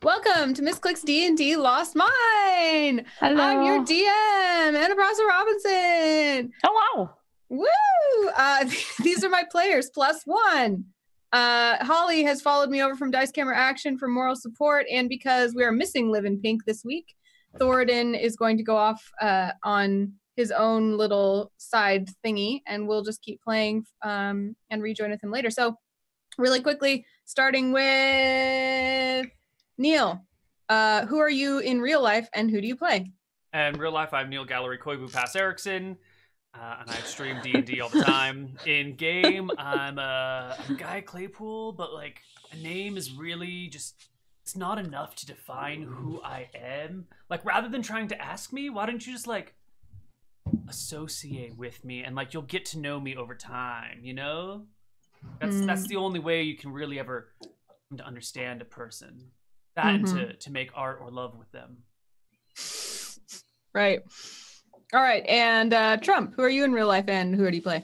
Welcome to Misscliks D&D Lost Mine. Hello. I'm your DM, Anna Prosser Robinson. Hello. Woo! These are my players, +1. Holly has followed me over from Dice Camera Action for moral support, and because we are missing Live in Pink this week, Thoradin is going to go off on his own little side thingy, and we'll just keep playing and rejoin with him later. So, really quickly, starting with Neil. Who are you in real life, and who do you play? In real life, I'm Neil Gallery Koivu Pass Erickson, and I stream D&D all the time. In game, I'm Guy Claypool, but like a name is really just, it's not enough to define who I am. Like, rather than trying to ask me, why don't you just like associate with me, and like you'll get to know me over time, you know? That's the only way you can really ever come to understand a person. That and to make art or love with them. Right. All right. And Trump, who are you in real life, and who do you play?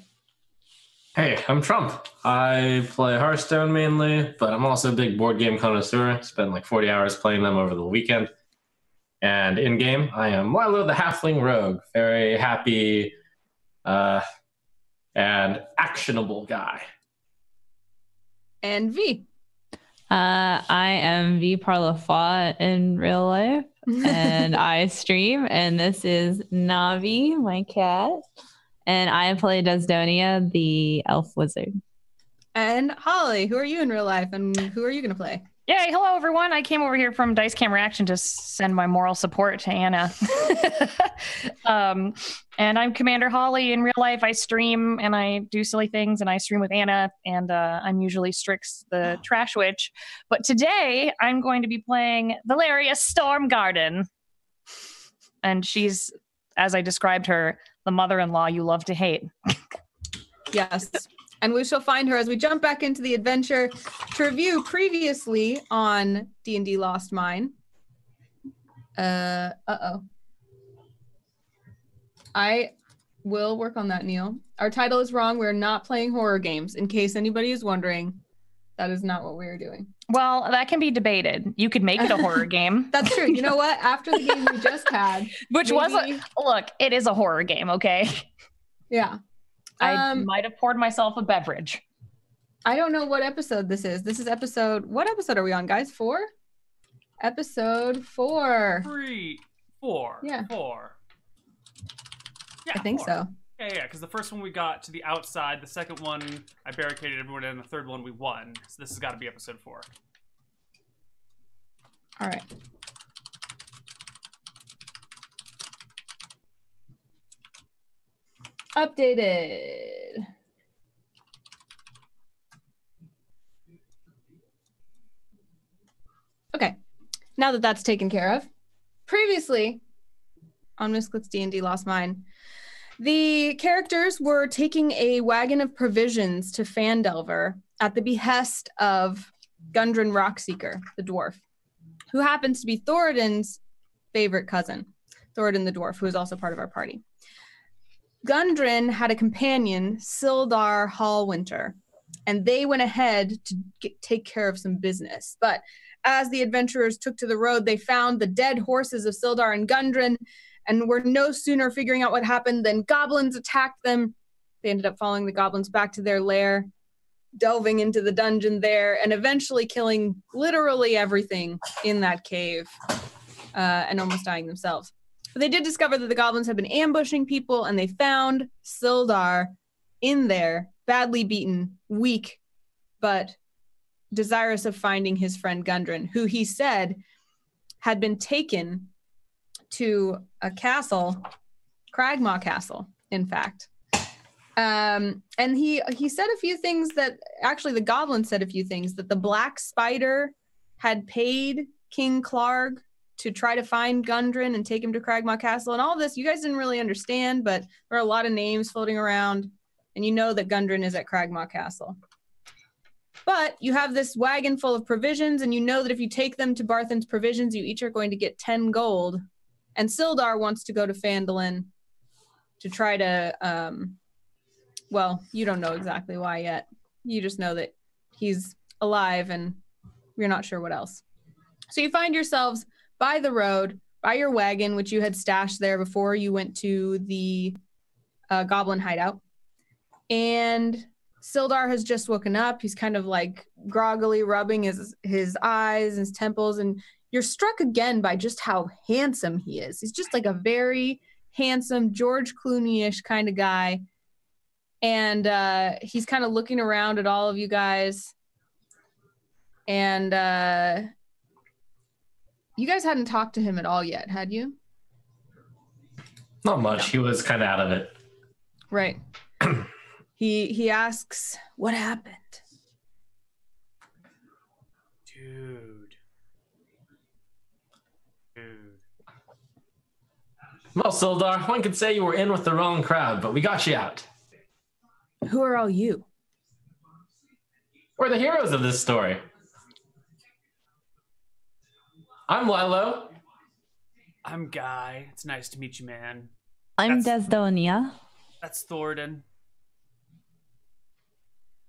Hey, I'm Trump. I play Hearthstone mainly, but I'm also a big board game connoisseur. Spent like 40 hours playing them over the weekend. And in game, I am Milo the Halfling Rogue. Very happy and actionable guy. And V. I am V Parlafat in real life, and I stream, and this is Navi, my cat, and I play Desdonia, the elf wizard. And Holly, who are you in real life, and who are you going to play? Yay, hello everyone. I came over here from Dice Camera Action to send my moral support to Anna. And I'm Commander Holly. In real life, I stream and I do silly things, and I stream with Anna, and I'm usually Strix the Trash Witch. But today, I'm going to be playing Valeria Stormgarden. And she's, as I described her, the mother-in-law you love to hate. Yes. And we shall find her as we jump back into the adventure to review previously on D&D Lost Mine. I will work on that, Neil. Our title is wrong. We're not playing horror games. In case anybody is wondering, that is not what we're doing. Well, that can be debated. You could make it a horror game. That's true. You know what? After the game we just had. Which look, it is a horror game, okay? Yeah. I might have poured myself a beverage. I don't know what episode this is. This is what episode are we on, guys? 4? Episode 4. 3, 4. Yeah. 4. Yeah, I think 4. so. Yeah, because the first one we got to the outside, the second one I barricaded everyone in, and the third one we won. So this has got to be episode 4. All right. Updated. Okay, now that that's taken care of, previously on Misscliks D&D Lost Mine, the characters were taking a wagon of provisions to Phandelver at the behest of Gundren Rockseeker, the dwarf, who happens to be Thoradin's favorite cousin, Thoradin the dwarf, who is also part of our party. Gundren had a companion, Sildar Hallwinter, and they went ahead to take care of some business. But as the adventurers took to the road, they found the dead horses of Sildar and Gundren, and were no sooner figuring out what happened than goblins attacked them. They ended up following the goblins back to their lair, delving into the dungeon there, and eventually killing literally everything in that cave, and almost dying themselves. But they did discover that the goblins had been ambushing people, and they found Sildar in there, badly beaten, weak, but desirous of finding his friend Gundren, who he said had been taken to a castle, Cragmaw Castle, in fact. And he said a few things that, actually the goblin said a few things, that the Black Spider had paid King Clarg to try to find Gundren and take him to Cragmaw Castle. And all of this, you guys didn't really understand, but there are a lot of names floating around, and you know that Gundren is at Cragmaw Castle. But you have this wagon full of provisions, and you know that if you take them to Barthen's Provisions, you each are going to get 10 gold. And Sildar wants to go to Phandalin to try to, well, you don't know exactly why yet. You just know that he's alive, and you're not sure what else. So you find yourselves by the road, by your wagon, which you had stashed there before you went to the goblin hideout. And Sildar has just woken up. He's kind of like groggily rubbing his eyes and his temples. And you're struck again by just how handsome he is. He's just like a very handsome George Clooney-ish kind of guy. And he's kind of looking around at all of you guys. And you guys hadn't talked to him at all yet, had you? Not much. He was kind of out of it. Right. He asks, what happened? Dude. Well, Sildar, one could say you were in with the wrong crowd, but we got you out. Who are all you? We're the heroes of this story. I'm Lilo. I'm Guy. It's nice to meet you, man. I'm Desdonia. That's Thornton.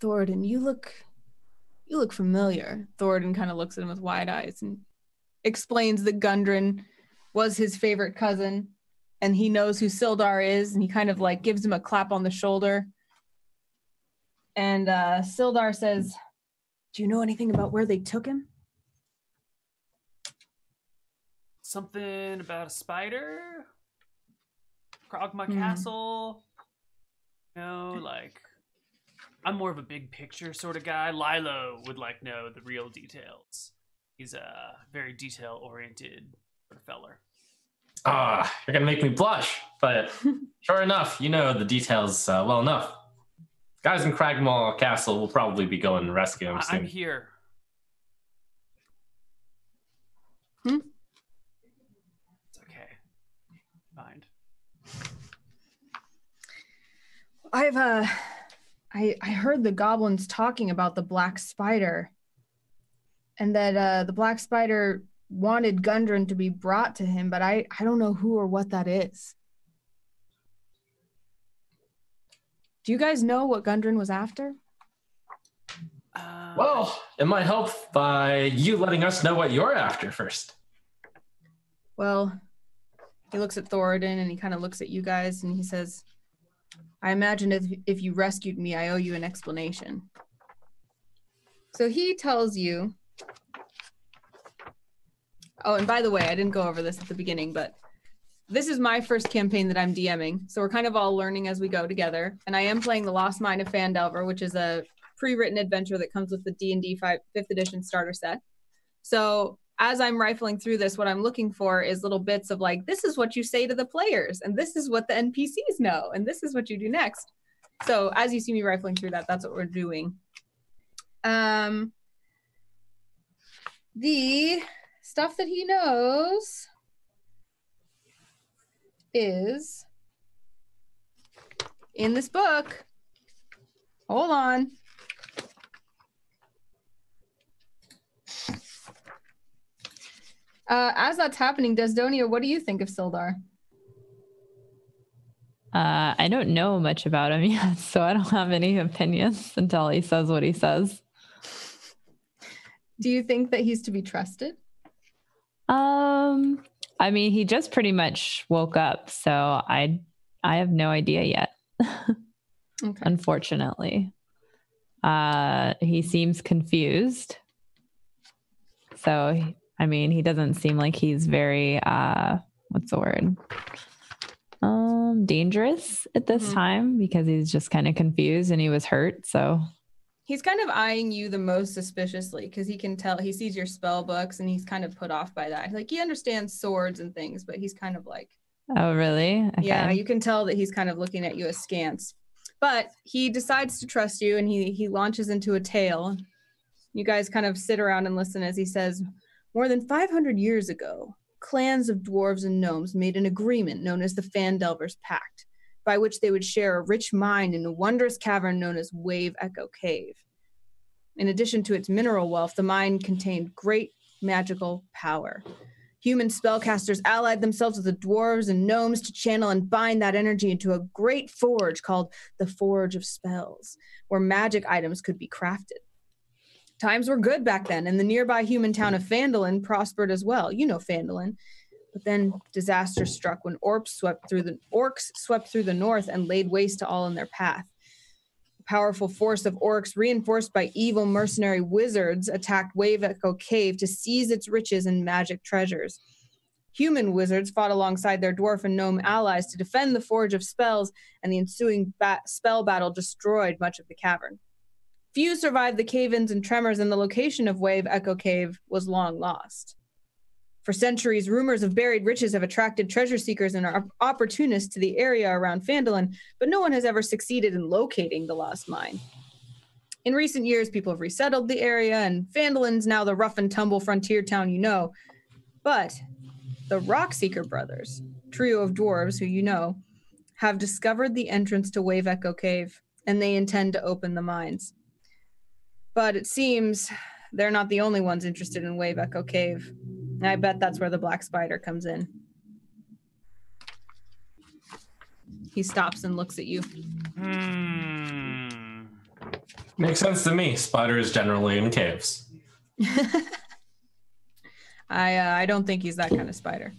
Thornton, you look familiar. Thornton kind of looks at him with wide eyes and explains that Gundren was his favorite cousin, and he knows who Sildar is, and he kind of like gives him a clap on the shoulder. And Sildar says, do you know anything about where they took him? Something about a spider? Krogma Castle? No, like... I'm more of a big picture sort of guy. Lilo would like know the real details. He's a very detail-oriented feller. You're gonna make me blush, but sure enough, you know the details well enough. Guys in Cragmaw Castle will probably be going to rescue him soon. I'm here. It's okay. Mind. I heard the goblins talking about the black spider, and that the black spider wanted Gundren to be brought to him, but I don't know who or what that is. Do you guys know what Gundren was after? Well, it might help by you letting us know what you're after first. Well, he looks at Thoradin and he kind of looks at you guys and he says, I imagine if you rescued me, I owe you an explanation. So he tells you... Oh, and by the way, I didn't go over this at the beginning, but this is my first campaign that I'm DMing. So we're kind of all learning as we go together. And I am playing The Lost Mine of Phandelver, which is a pre-written adventure that comes with the D&D 5th edition starter set. So as I'm rifling through this, what I'm looking for is little bits of like, this is what you say to the players, and this is what the NPCs know, and this is what you do next. So as you see me rifling through that, that's what we're doing. The stuff that he knows is in this book. Hold on. As that's happening, Desdonia, what do you think of Sildar? I don't know much about him yet, so I don't have any opinions until he says what he says. Do you think that he's to be trusted? I mean, he just pretty much woke up, so I have no idea yet. Okay. Unfortunately. He seems confused. So, I mean, he doesn't seem like he's very, what's the word? Dangerous at this time, because he's just kind of confused and he was hurt, so... He's kind of eyeing you the most suspiciously because he can tell, he sees your spell books and he's kind of put off by that. Like, he understands swords and things, but he's kind of like... Oh, really? Okay. Yeah, you can tell that he's kind of looking at you askance. But he decides to trust you and he launches into a tale. You guys kind of sit around and listen as he says, more than 500 years ago, clans of dwarves and gnomes made an agreement known as the Phandelver's Pact, by which they would share a rich mine in a wondrous cavern known as Wave Echo Cave. In addition to its mineral wealth, the mine contained great magical power. Human spellcasters allied themselves with the dwarves and gnomes to channel and bind that energy into a great forge called the Forge of Spells, where magic items could be crafted. Times were good back then, and the nearby human town of Phandalin prospered as well. You know Phandalin. But then disaster struck when orcs swept through the north and laid waste to all in their path. A powerful force of orcs, reinforced by evil mercenary wizards, attacked Wave Echo Cave to seize its riches and magic treasures. Human wizards fought alongside their dwarf and gnome allies to defend the Forge of Spells, and the ensuing spell battle destroyed much of the cavern. Few survived the cave-ins and tremors, and the location of Wave Echo Cave was long lost. For centuries, rumors of buried riches have attracted treasure seekers and opportunists to the area around Phandalin, but no one has ever succeeded in locating the lost mine. In recent years, people have resettled the area, and Phandalin's now the rough-and-tumble frontier town you know. But the Rockseeker brothers, trio of dwarves who you know, have discovered the entrance to Wave Echo Cave, and they intend to open the mines. But it seems they're not the only ones interested in Wave Echo Cave. And I bet that's where the Black Spider comes in. He stops and looks at you. Makes sense to me. Spiders generally in caves. I don't think he's that kind of spider.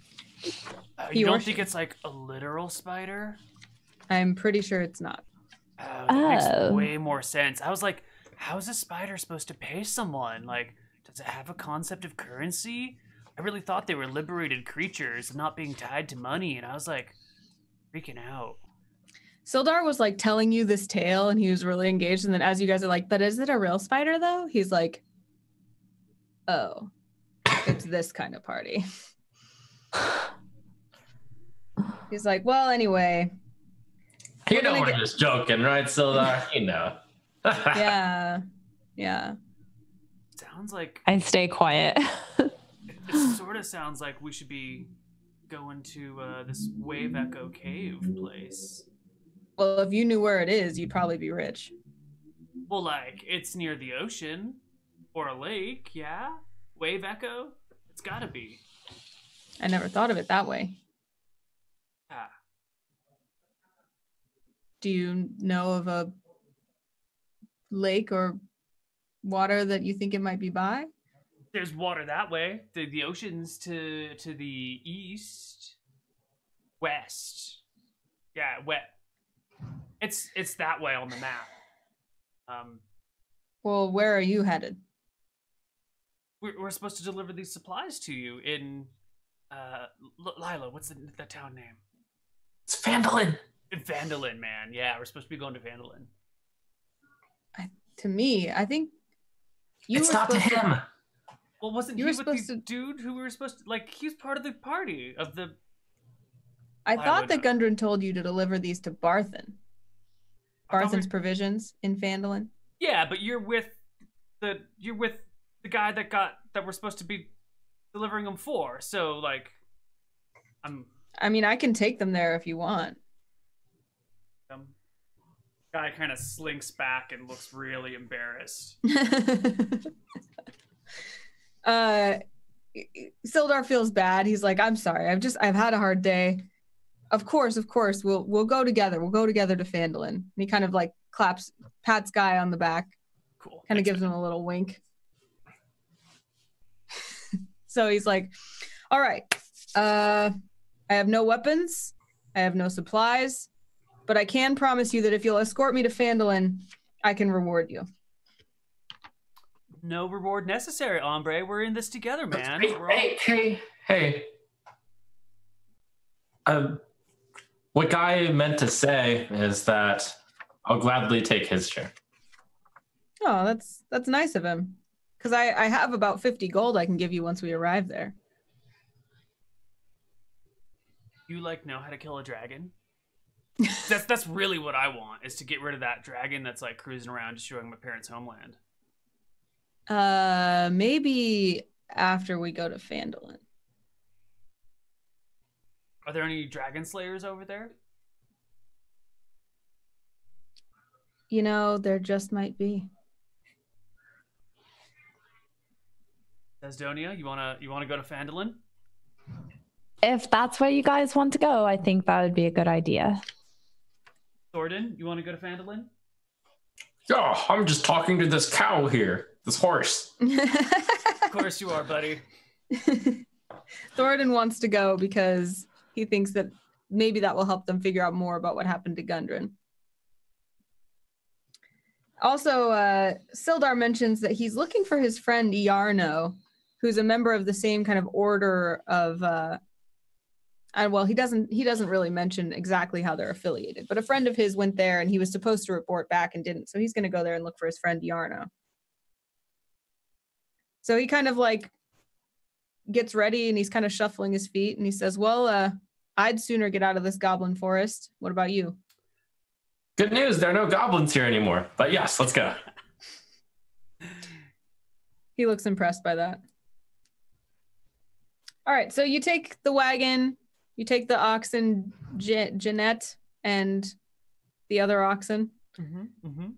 You don't think it's like a literal spider? I'm pretty sure it's not. That makes way more sense. I was like, how is a spider supposed to pay someone? Like, does it have a concept of currency? I really thought they were liberated creatures and not being tied to money, and I was like, freaking out. Sildar was like telling you this tale, and he was really engaged, and then as you guys are like, but is it a real spider though? He's like, oh, it's this kind of party. He's like, well, anyway. You know we're just joking, right, Sildar? You know. Yeah. Sounds like... I stay quiet. It sort of sounds like we should be going to this Wave Echo Cave place. Well, if you knew where it is, you'd probably be rich. Well, like, it's near the ocean or a lake, yeah? Wave Echo? It's gotta be. I never thought of it that way. Ah. Do you know of a lake or water that you think it might be by? There's water that way. The ocean's to the east, west. Yeah, it's that way on the map. Well, where are you headed? We're supposed to deliver these supplies to you in Lila. What's the town name? It's Phandalin. Phandalin, man. Yeah, we're supposed to be going to Phandalin. To me, I think It's not to him. Well, wasn't he with the dude who we were supposed to... Like, he's part of the party of the... I thought that Gundren told you to deliver these to Barthen. Barthen's provisions in Phandalin. Yeah, but you're with the guy that we're supposed to be delivering them for. So, like, I mean, I can take them there if you want. Guy kind of slinks back and looks really embarrassed. Sildar feels bad. He's like, I'm sorry. I've had a hard day. Of course, we'll go together. We'll go together to Phandalin. And he kind of like pats Guy on the back. Cool. Kind of gives him a little wink. So he's like, all right, I have no weapons. I have no supplies. But I can promise you that if you'll escort me to Phandalin, I can reward you. No reward necessary, hombre. We're in this together, man. Hey. What Guy meant to say is that I'll gladly take his share. Oh, that's nice of him. Because I have about 50 gold I can give you once we arrive there. You, like, know how to kill a dragon? That's really what I want, is to get rid of that dragon that's like cruising around destroying my parents' homeland. Maybe after we go to Phandalin. Are there any dragon slayers over there? You know, there just might be. Desdonia, you wanna go to Phandalin? If that's where you guys want to go, I think that would be a good idea. Thornton, you want to go to Phandalin? Oh, I'm just talking to this cow here. this horse. Of course you are, buddy. Thoradin wants to go because he thinks that maybe that will help them figure out more about what happened to Gundren. Also, Sildar mentions that he's looking for his friend Iarno, who's a member of the same kind of order of well, he doesn't really mention exactly how they're affiliated, but a friend of his went there and he was supposed to report back and didn't, so he's going to go there and look for his friend Iarno. So he kind of like gets ready and he's kind of shuffling his feet and he says, well, I'd sooner get out of this goblin forest. What about you? Good news, there are no goblins here anymore. But yes, let's go. He looks impressed by that. All right, so you take the wagon, you take the oxen, Jeanette, and the other oxen,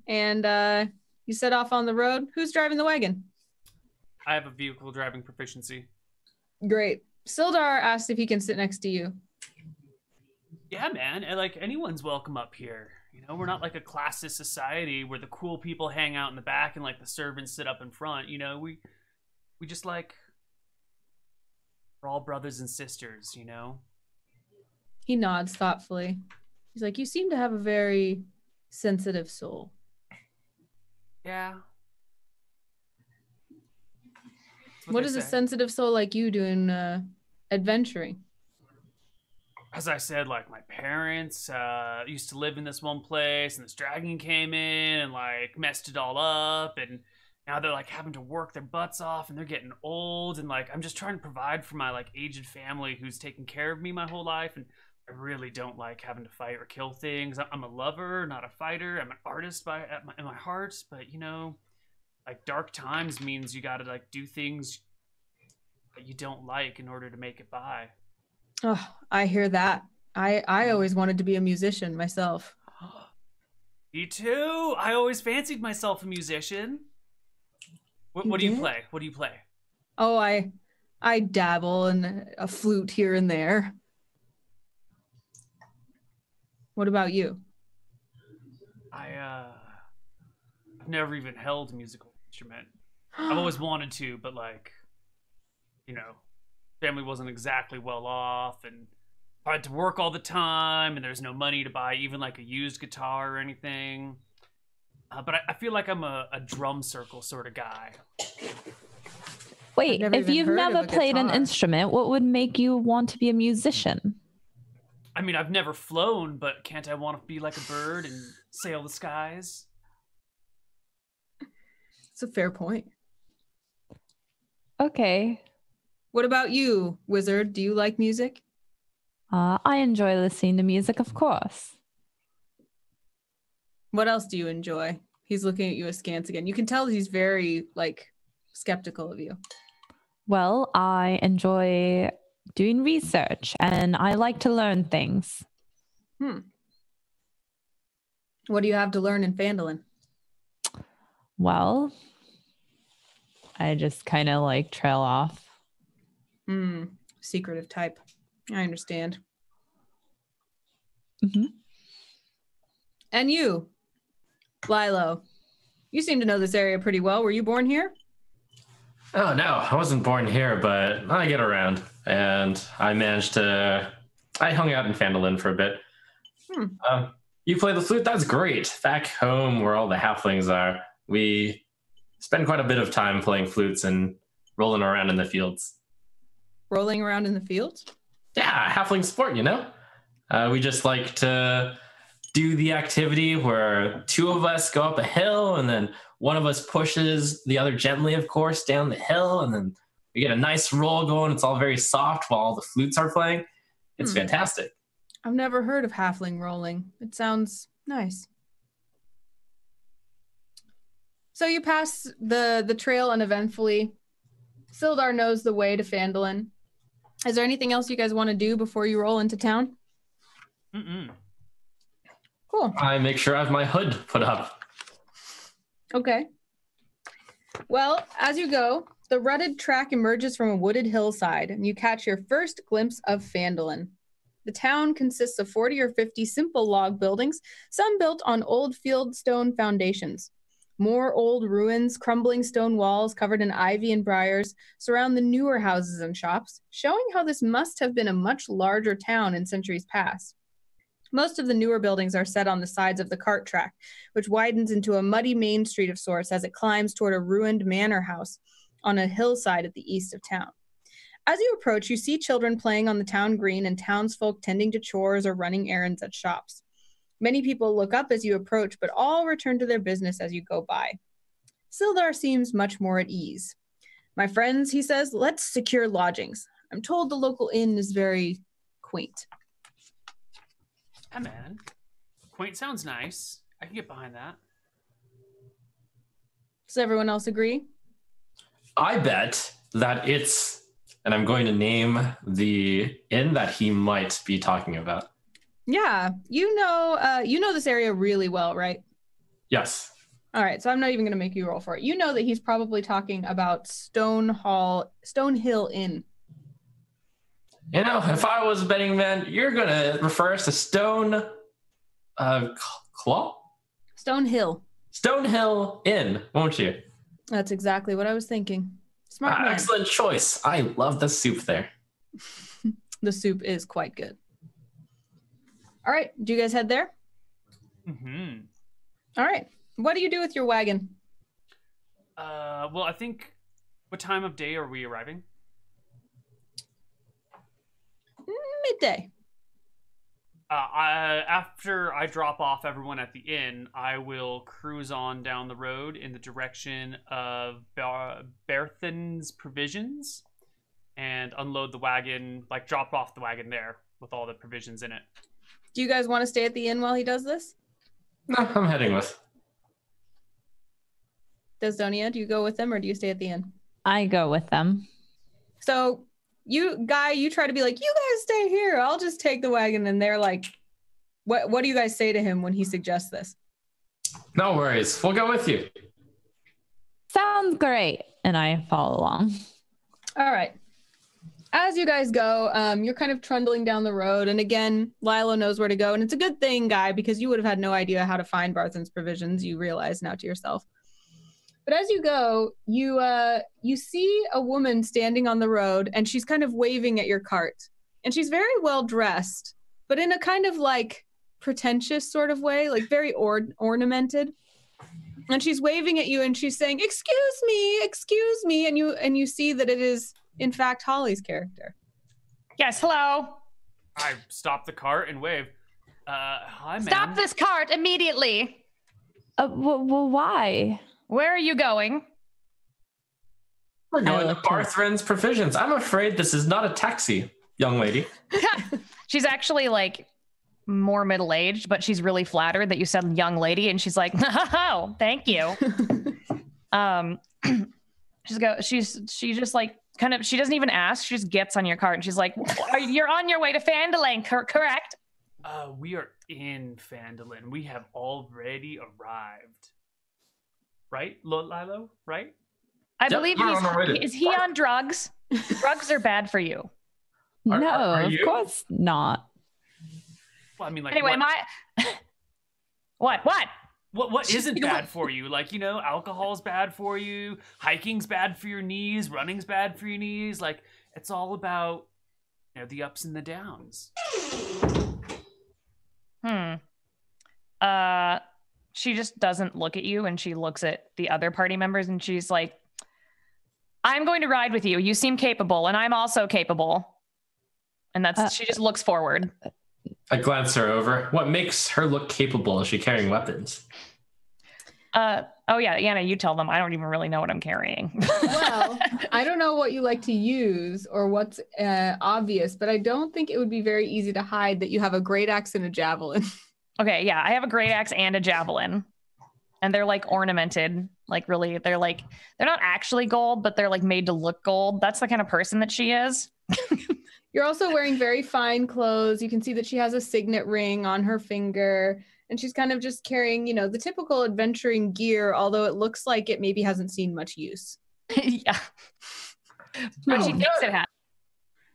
and you set off on the road. Who's driving the wagon? I have a vehicle driving proficiency. Great. Sildar asked if he can sit next to you. Yeah, man. And, like, anyone's welcome up here. You know, we're not like a classist society where the cool people hang out in the back and like the servants sit up in front. You know, we just like, we're all brothers and sisters, you know? He nods thoughtfully. He's like, you seem to have a very sensitive soul. Yeah. What does a sensitive soul like you do in adventuring? As I said, like, my parents used to live in this one place, and this dragon came in and like messed it all up, and now they're like having to work their butts off, and they're getting old, and like I'm just trying to provide for my like aged family who's taken care of me my whole life, and I really don't like having to fight or kill things. I'm a lover, not a fighter. I'm an artist in my heart, but you know, like dark times means you gotta like do things that you don't like in order to make it by. Oh, I hear that. I always wanted to be a musician myself. Me too. I always fancied myself a musician. What do you play? What do you play? Oh, I dabble in a flute here and there. What about you? I've never even held a musical instrument. I've always wanted to, but like, you know, family wasn't exactly well off, and I had to work all the time, and there's no money to buy even like a used guitar or anything. But I feel like I'm a drum circle sort of guy. Wait, if you've never played an instrument, what would make you want to be a musician? I mean, I've never flown, but can't I want to be like a bird and sail the skies? It's a fair point. Okay. What about you, Wizard? Do you like music? I enjoy listening to music, of course. What else do you enjoy? He's looking at you askance again. You can tell he's very, like, skeptical of you. Well, I enjoy doing research, and I like to learn things. What do you have to learn in Phandalin? Well, I just kind of like trail off. Secretive type. I understand. And you, Lilo, you seem to know this area pretty well. Were you born here? Oh, no, I wasn't born here, but I get around. And I hung out in Phandalin for a bit. You play the flute? That's great. Back home where all the halflings are, we spend quite a bit of time playing flutes and rolling around in the fields. Rolling around in the fields? Yeah, halfling sport, you know? We just like to do the activity where two of us go up a hill and then one of us pushes the other gently, of course, down the hill, and then we get a nice roll going. It's all very soft while all the flutes are playing. It's fantastic. I've never heard of halfling rolling. It sounds nice. So you pass the trail uneventfully. Sildar knows the way to Phandalin. Is there anything else you guys want to do before you roll into town? Cool. I make sure I have my hood put up. Okay. Well, as you go, the rutted track emerges from a wooded hillside, and you catch your first glimpse of Phandalin. The town consists of 40 or 50 simple log buildings, some built on old fieldstone foundations. More old ruins, crumbling stone walls covered in ivy and briars surround the newer houses and shops, showing how this must have been a much larger town in centuries past. Most of the newer buildings are set on the sides of the cart track, which widens into a muddy main street of sorts as it climbs toward a ruined manor house on a hillside at the east of town. As you approach, you see children playing on the town green and townsfolk tending to chores or running errands at shops. Many people look up as you approach, but all return to their business as you go by. Sildar seems much more at ease. My friends, he says, let's secure lodgings. I'm told the local inn is very quaint. Yeah, man. Quaint sounds nice. I can get behind that. Does everyone else agree? I bet that it's, and I'm going to name the inn that he might be talking about. Yeah, you know this area really well, right? Yes. All right, so I'm not even going to make you roll for it. You know that he's probably talking about Stonehill Inn. You know, if I was a betting man, you're going to refer us to Stonehill Inn, won't you? That's exactly what I was thinking. Smart man. Excellent choice. I love the soup there. The soup is quite good. All right, do you guys head there? Mm-hmm. All right. What do you do with your wagon? Well, I think, what time of day are we arriving? Midday. After I drop off everyone at the inn, I will cruise on down the road in the direction of Berthan's Provisions and unload the wagon, like drop off the wagon there with all the provisions in it. Do you guys want to stay at the inn while he does this? No, I'm heading with. Desdonia, do you go with them or do you stay at the inn? I go with them. So you try to be like, you guys stay here. I'll just take the wagon. And they're like, what do you guys say to him when he suggests this? No worries. We'll go with you. Sounds great. And I follow along. All right. As you guys go, you're kind of trundling down the road. And again, Lilo knows where to go. And it's a good thing, Guy, because you would have had no idea how to find Barthen's Provisions. You realize now to yourself. But as you go, you see a woman standing on the road, and she's kind of waving at your cart. And she's very well dressed, but in a kind of like pretentious sort of way, like very ornamented. And she's waving at you, and she's saying, excuse me. And you see that it is, in fact, Holly's character. Yes, hello. I stop the cart and wave. Hi, man. Stop this cart immediately. Well, why? Where are you going? We're going to Barthren's Provisions. I'm afraid this is not a taxi, young lady. She's actually like more middle-aged, but she's really flattered that you said young lady, and she's like, oh, thank you. She just like kind of, she doesn't even ask, she just gets on your cart and she's like, you're on your way to Phandalin, correct? We are in Phandalin. We have already arrived. Right, Lilo? Right? I believe is he on drugs? Drugs are bad for you. No, are you? Of course not. Well, I mean, like, anyway, what? What isn't bad for you? Like, you know, alcohol's bad for you. Hiking's bad for your knees. Running's bad for your knees. Like, it's all about, you know, the ups and the downs. She just doesn't look at you, and she looks at the other party members, and she's like, I'm going to ride with you. You seem capable, and I'm also capable. And that's, she just looks forward. I glance her over. What makes her look capable? Is she carrying weapons? Oh yeah, Anna, you tell them. I don't even really know what I'm carrying. Well, I don't know what you like to use or what's obvious, but I don't think it would be very easy to hide that you have a great axe and a javelin. Okay, yeah, I have a great axe and a javelin. And they're like ornamented, like really, they're not actually gold, but they're like made to look gold. That's the kind of person that she is. You're also wearing very fine clothes. You can see that she has a signet ring on her finger, and she's kind of just carrying, you know, the typical adventuring gear, although it looks like it maybe hasn't seen much use. Yeah. But she thinks it has.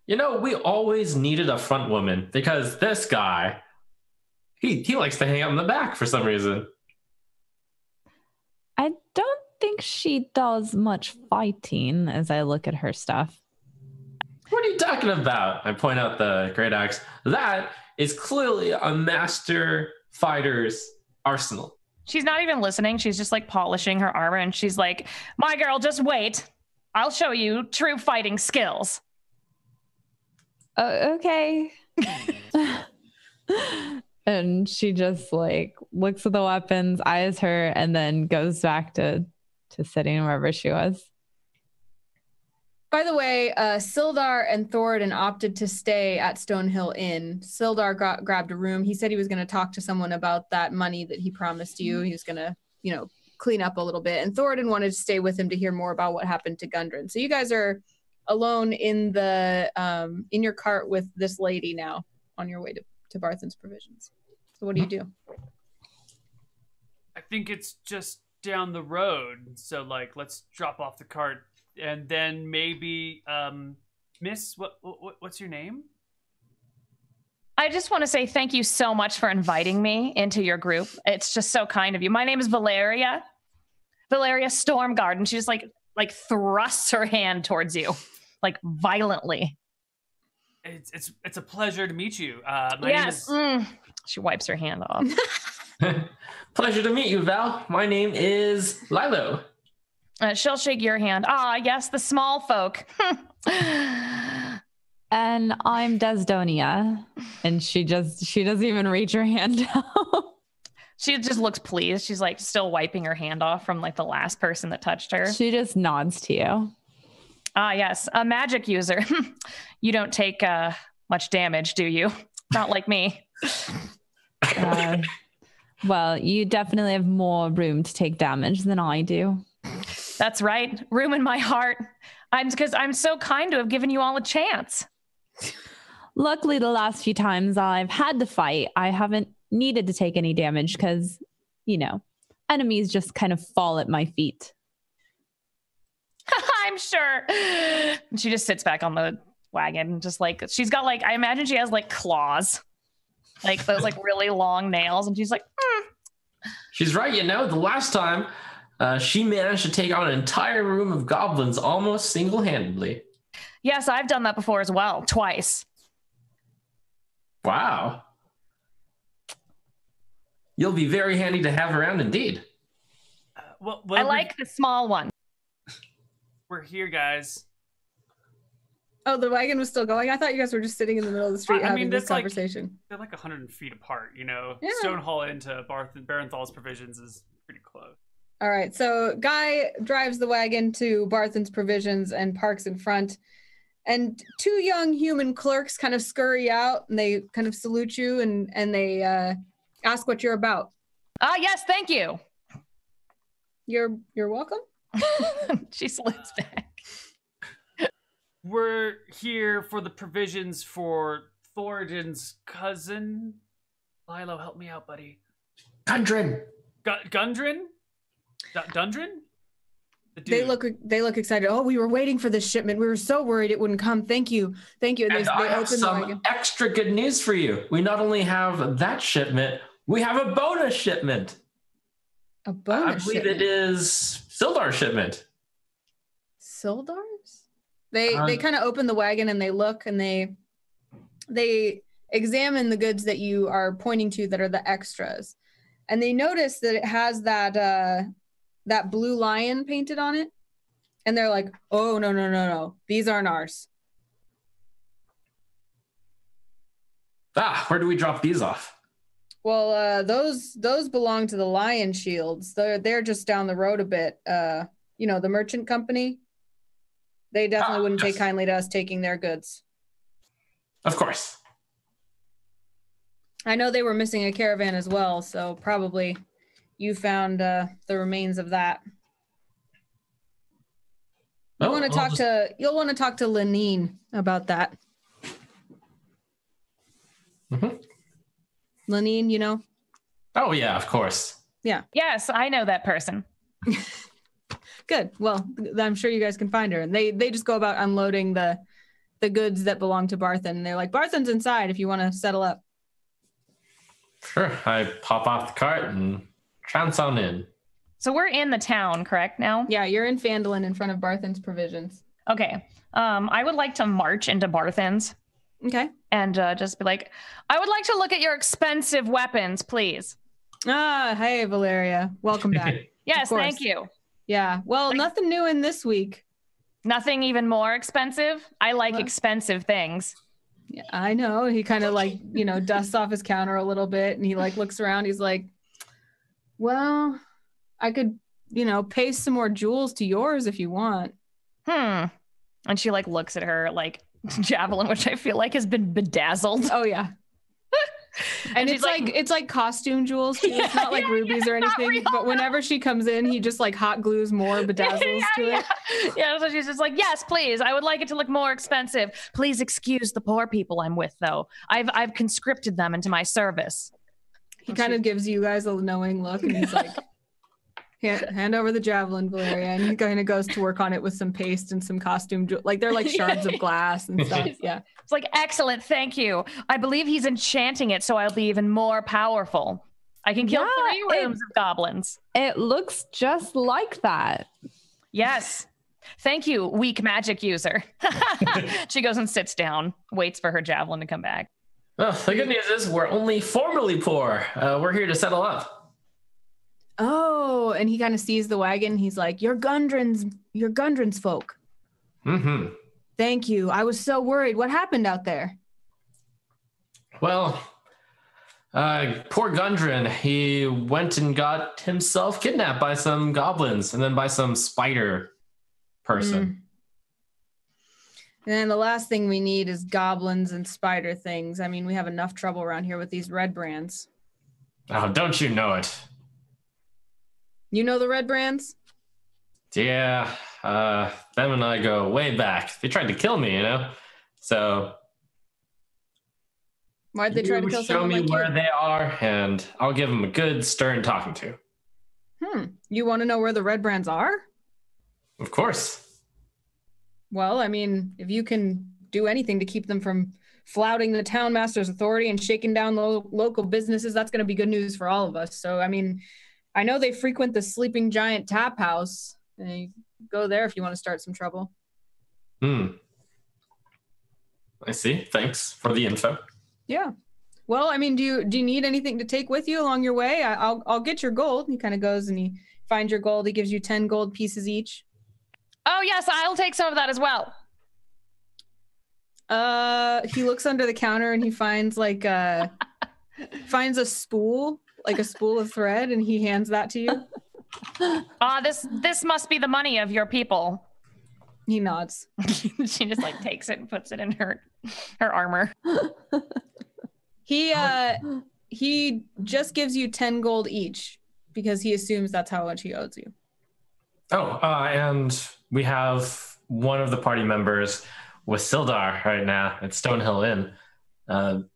You know, we always needed a front woman because this guy, he likes to hang out in the back for some reason. I think she does much fighting as I look at her stuff. What are you talking about? I point out the great axe. That is clearly a master fighter's arsenal. She's not even listening. She's just like polishing her armor, and she's like, "My girl, just wait. I'll show you true fighting skills." Okay. And she just like looks at the weapons, eyes her, and then goes back to sitting wherever she was. By the way, Sildar and Thoradin opted to stay at Stonehill Inn. Sildar grabbed a room. He said he was going to talk to someone about that money that he promised you. He was going to, clean up a little bit. And Thoradin wanted to stay with him to hear more about what happened to Gundren. So you guys are alone in in your cart with this lady now on your way to Barthen's Provisions. So what do you do? I think it's just down the road. So let's drop off the cart. And then maybe, Miss, what's your name? I just want to say thank you so much for inviting me into your group. It's just so kind of you. My name is Valeria Stormguard, and she just like thrusts her hand towards you, like violently. It's a pleasure to meet you. Yes. She wipes her hand off. Pleasure to meet you, Val. My name is Lilo. She'll shake your hand. Ah, yes, the small folk. And I'm Desdonia. And she doesn't even reach her hand out. She just looks pleased. She's like still wiping her hand off from like the last person that touched her. She just nods to you. Ah, yes, a magic user. You don't take much damage, do you? Not like me. Well, you definitely have more room to take damage than I do. That's right. Room in my heart. Because I'm so kind to have given you all a chance. Luckily, the last few times I've had to fight, I haven't needed to take any damage because, enemies just kind of fall at my feet. I'm sure. And she just sits back on the wagon, just like, she's got like, I imagine she has like claws, like those like really long nails. And she's like, She's right, the last time she managed to take on an entire room of goblins almost single-handedly. Yes, I've done that before as well, twice. Wow. You'll be very handy to have around indeed. Well, I like the small one. We're here, guys. Oh, the wagon was still going? I thought you guys were just sitting in the middle of the street having this conversation. They're like 100 feet apart, Yeah. Stonehall into Barenthal's Provisions is pretty close. All right, so Guy drives the wagon to Barthen's Provisions and parks in front. And two young human clerks kind of scurry out, and they kind of salute you, and they ask what you're about. Ah, yes, thank you. You're welcome. She salutes back. We're here for the provisions for Thoradin's cousin. Lilo, help me out, buddy. Gundren. Gundren? Dundren? They look excited. Oh, we were waiting for this shipment. We were so worried it wouldn't come. Thank you. And they I have some extra good news for you. We not only have that shipment, we have a bonus shipment. A bonus shipment? I believe it is Sildar's shipment. Sildar's? They kind of open the wagon and they look and they examine the goods that you are pointing to that are the extras. And they notice that it has that blue lion painted on it. And they're like, oh, no. These aren't ours. Where do we drop these off? Well, those belong to the Lion Shields. They're just down the road a bit. The merchant company. They definitely wouldn't take kindly to us taking their goods. Of course. I know they were missing a caravan as well, so probably you found the remains of that. You'll want to talk to Lenine about that. Mm-hmm. Lenine, Oh yeah, of course. Yeah. Yes, I know that person. Good. Well, I'm sure you guys can find her. And they just go about unloading the goods that belong to Barthen. And they're like, Barthen's inside if you want to settle up. Sure. I pop off the cart and trance on in. So we're in the town, correct now? Yeah, you're in Phandalin in front of Barthen's Provisions. Okay. I would like to march into Barthen's. Okay. And just be like, I would like to look at your expensive weapons, please. Ah, hey, Valeria. Welcome back. Yes, thank you. Yeah. Well, nothing new in this week. Nothing even more expensive? I like expensive things. Yeah, I know. He kind of like, dusts off his counter a little bit and he like looks around. He's like, well, I could, paste some more jewels to yours if you want. And she like looks at her like javelin, which I feel like has been bedazzled. Oh yeah. And it's like costume jewels too. It's not like rubies or anything. But whenever she comes in, he just like hot glues more bedazzles to it. Yeah, so she's just like, yes, please. I would like it to look more expensive. Please excuse the poor people I'm with, though. I've conscripted them into my service. He kind of gives you guys a knowing look, and he's like, hand over the javelin, Valeria. And he kind of goes to work on it with some paste and some costume. Like they're like shards of glass and stuff. Yeah. It's like, excellent. Thank you. I believe he's enchanting it so I'll be even more powerful. I can kill 3 rooms of goblins. It looks just like that. Yes. Thank you, weak magic user. She goes and sits down, waits for her javelin to come back. Well, the good news is we're only formerly poor. We're here to settle up. Oh, and he kind of sees the wagon. He's like, you're Gundren's folk. Mm-hmm. Thank you. I was so worried. What happened out there? Well, poor Gundren, he went and got himself kidnapped by some goblins and then by some spider person. And then the last thing we need is goblins and spider things. I mean, we have enough trouble around here with these red brands. Oh, don't you know it? You know the red brands? Yeah, them and I go way back. They tried to kill me, So why'd they try to kill someone? Show me like where you? they are, and I'll give them a good stern talking to. You want to know where the red brands are? Of course. Well, I mean, if you can do anything to keep them from flouting the town master's authority and shaking down local businesses, that's going to be good news for all of us. So, I mean, I know they frequent the Sleeping Giant Tap House. You go there if you want to start some trouble. I see. Thanks for the info. Yeah. Well, I mean, do you need anything to take with you along your way? I'll get your gold. He kind of goes and he finds your gold. He gives you 10 gold pieces each. Oh, yes, I'll take some of that as well. He looks under the counter and he finds finds a spool, like a spool of thread, and he hands that to you. This must be the money of your people. He nods. She just like takes it and puts it in her armor. He just gives you 10 gold each because he assumes that's how much he owes you. Oh, and we have one of the party members with Sildar right now at Stonehill Inn.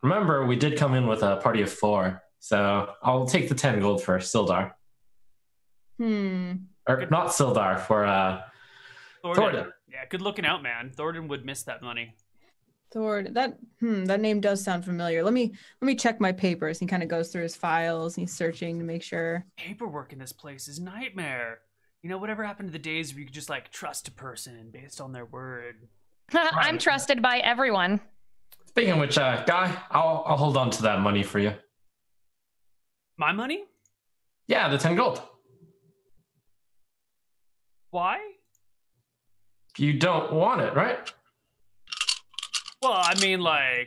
Remember, we did come in with a party of 4, so I'll take the 10 gold for Sildar. Or not Sildar, for Thornton. Yeah, good looking out, man. Thornton would miss that money. Thornton, that name does sound familiar. Let me check my papers. He kind of goes through his files. He's searching to make sure. Paperwork in this place is nightmare. Whatever happened to the days where you could just trust a person based on their word. I'm trusted by everyone. Speaking of which, Guy, I'll hold on to that money for you. My money? Yeah, the 10 gold. Why? You don't want it, right? Well, I mean, I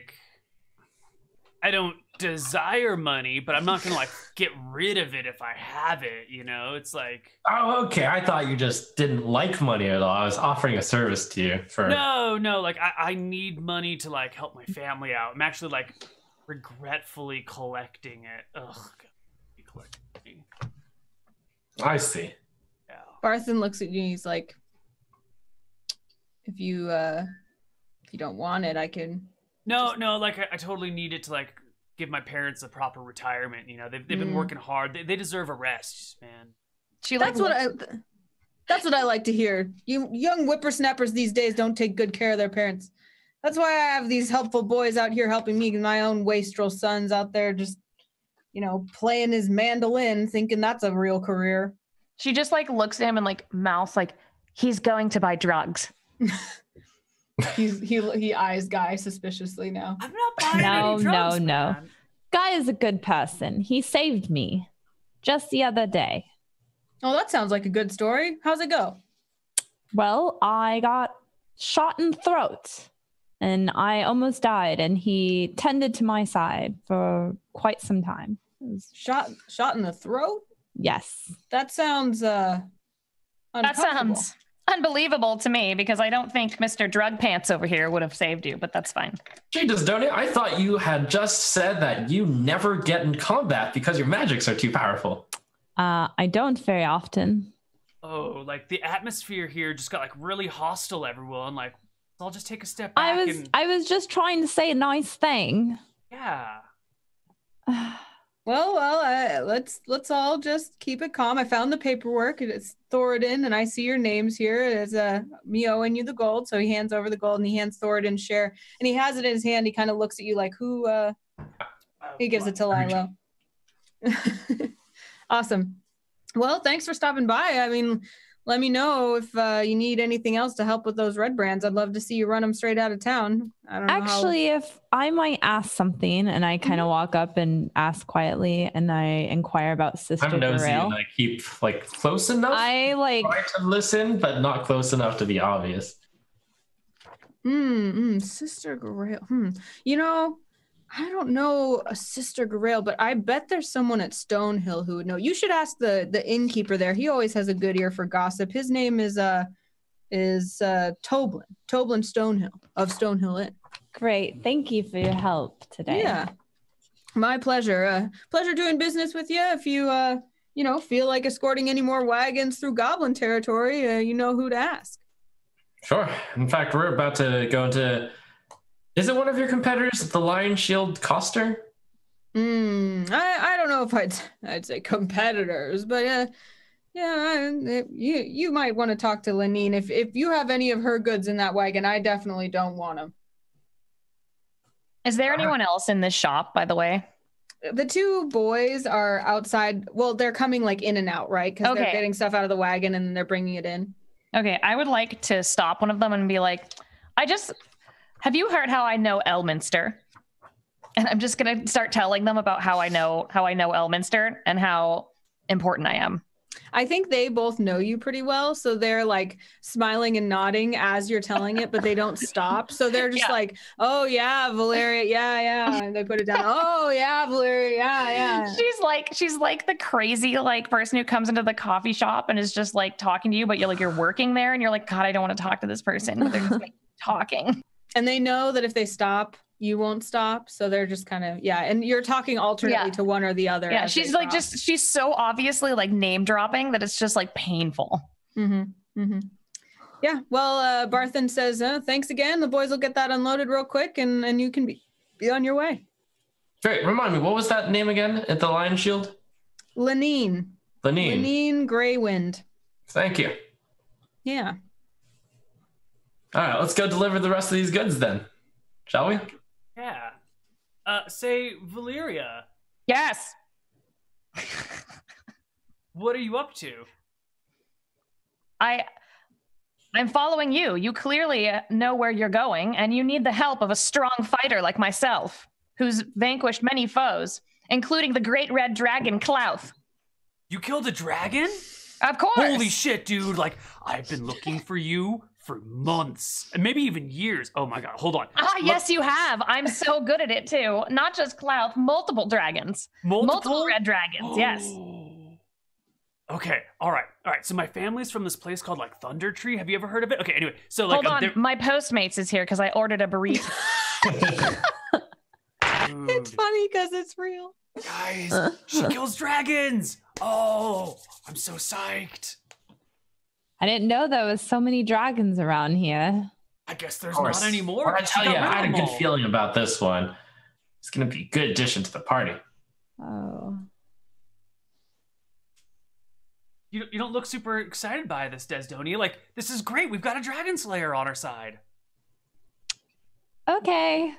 don't desire money, but I'm not gonna get rid of it if I have it, It's like, oh, okay. I thought you just didn't like money at all. I was offering a service to you for no, I need money to help my family out. I'm actually regretfully collecting it. Ugh, collecting. I see. Yeah. Barthen looks at you and he's like, if you don't want it, I can. No, I totally need it to give my parents a proper retirement. They've been working hard. They deserve a rest, man. That's what I like to hear. You young whippersnappers these days don't take good care of their parents. That's why I have these helpful boys out here helping me, and my own wastrel son's out there just, playing his mandolin, thinking that's a real career. She just like looks at him and like mouths like, he's going to buy drugs. He eyes Guy suspiciously now. I'm not buying any drugs, No. man. Guy is a good person. He saved me just the other day. Oh, that sounds like a good story. How's it go? Well, I got shot in the throat and I almost died, and he tended to my side for quite some time. It was, Shot in the throat? yes. That sounds That uncomfortable. sounds unbelievable to me because I don't think Mr. Drug Pants over here would have saved you, but that's fine. Gee, Desdonia, I thought you had just said that you never get in combat because your magics are too powerful. I don't very often. Oh, like the atmosphere here just got like really hostile, everyone. Like, I'll just take a step back. I was just trying to say a nice thing. Yeah. Well, let's all just keep it calm. I found the paperwork. It's Thoradin, and I see your names here as me owing you the gold. So he hands over the gold, and he hands Thoradin's share, and he has it in his hand. He kind of looks at you like, who? He gives it to Lilo. Awesome. Well, thanks for stopping by. I mean, let me know if you need anything else to help with those red brands. I'd love to see you run them straight out of town. I don't know. Actually, if I might ask something, and I kind of walk up and ask quietly, and I inquire about Sister I'm nosy Grail. and I keep like close enough. I like Try to listen, but not close enough to be obvious. Sister Grail. You know, I don't know a Sister Grail, but I bet there's someone at Stonehill who would know. You should ask the innkeeper there. He always has a good ear for gossip. His name is Toblin Stonehill of Stonehill Inn. great. Thank you for your help today. Yeah, my pleasure. Pleasure doing business with you. If you feel like escorting any more wagons through Goblin territory, you know who to ask. Sure. In fact, we're about to go into. Is it one of your competitors, the Lion Shield Coster? I don't know if I'd say competitors, but you might want to talk to Lenine. If you have any of her goods in that wagon, I definitely don't want them. Is there anyone else in this shop, by the way? The two boys are outside. Well, they're coming like in and out, right? Because they're getting stuff out of the wagon and then they're bringing it in. Okay, I would like to stop one of them and be like, have you heard how I know Elminster? And I'm just going to start telling them about how I know Elminster and how important I am. I think they both know you pretty well, so they're like smiling and nodding as you're telling it, but they don't stop. So they're just like, "Oh yeah, Valeria, yeah," and they put it down. "Oh yeah, Valeria, yeah." She's like the crazy like person who comes into the coffee shop and is just like talking to you, but you're working there, and you're like, God, I don't want to talk to this person. But they're just like talking, and they know that if they stop, you won't stop, so they're just kind of and you're talking alternately to one or the other. Yeah, she's like she's so obviously like name dropping that it's just like painful. Yeah, well, Barthen says thanks again. The boys will get that unloaded real quick, and you can be on your way. Great. Remind me, what was that name again at the Lion Shield? Lenine Greywind. Thank you. Yeah. All right, let's go deliver the rest of these goods then, shall we? Yeah. Say, Valeria. Yes. What are you up to? I'm following you. You clearly know where you're going, and you need the help of a strong fighter like myself, who's vanquished many foes, including the great red dragon, Klauth. You killed a dragon? Of course. Holy shit, dude. Like, I've been looking for you for months and maybe even years. Oh my God, hold on. Yes, you have. I'm so good at it too. Not just Klauth, multiple dragons. Multiple red dragons, yes. Okay, all right. So my family's from this place called like Thunder Tree. Have you ever heard of it? Okay, anyway. So like hold on, my Postmates is here because I ordered a burrito. It's funny because it's real. Guys, she kills dragons. Oh, I'm so psyched. I didn't know there was so many dragons around here. I guess there's not anymore. Well, I tell you, I had a good feeling about this one. It's going to be a good addition to the party. Oh. You don't look super excited by this, Desdonia. Like, this is great. We've got a dragon slayer on our side. Okay.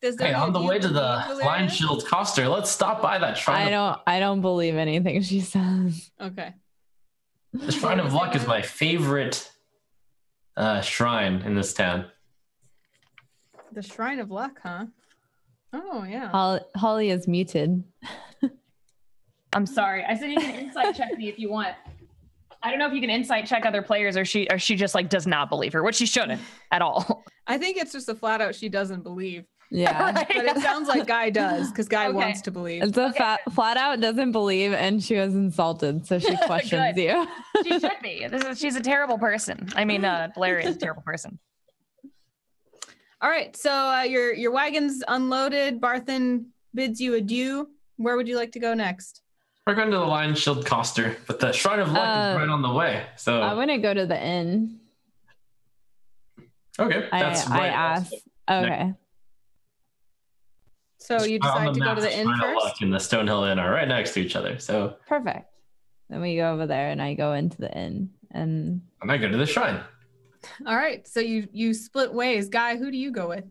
Hey, on the way to the Lion Shield Coster, let's stop by that shrine. I don't believe anything she says. Okay. The Shrine of Luck is my favorite shrine in this town. The Shrine of Luck, huh? Oh, yeah. Holly is muted. I'm sorry. I said you can insight check me if you want. I don't know if you can insight check other players or she just like does not believe her, which she shouldn't at all. I think it's just a flat out she doesn't believe. Yeah. But it sounds like Guy does, because Guy wants to believe. It's a flat out doesn't believe, and she was insulted, so she questions you. She should be. She's a terrible person. I mean, Valeria is a terrible person. All right, so your wagon's unloaded. Barthen bids you adieu. Where would you like to go next? We're going to the Lion Shield Coster, but the Shrine of Luck is right on the way. So I want to go to the inn. Okay, that's I asked. Okay. So you decide to go to the inn Shrine of first? Luck and the Stonehill Inn are right next to each other. So Perfect. Then we go over there, and I go into the inn, and I go to the shrine. All right, so you split ways. Guy, who do you go with?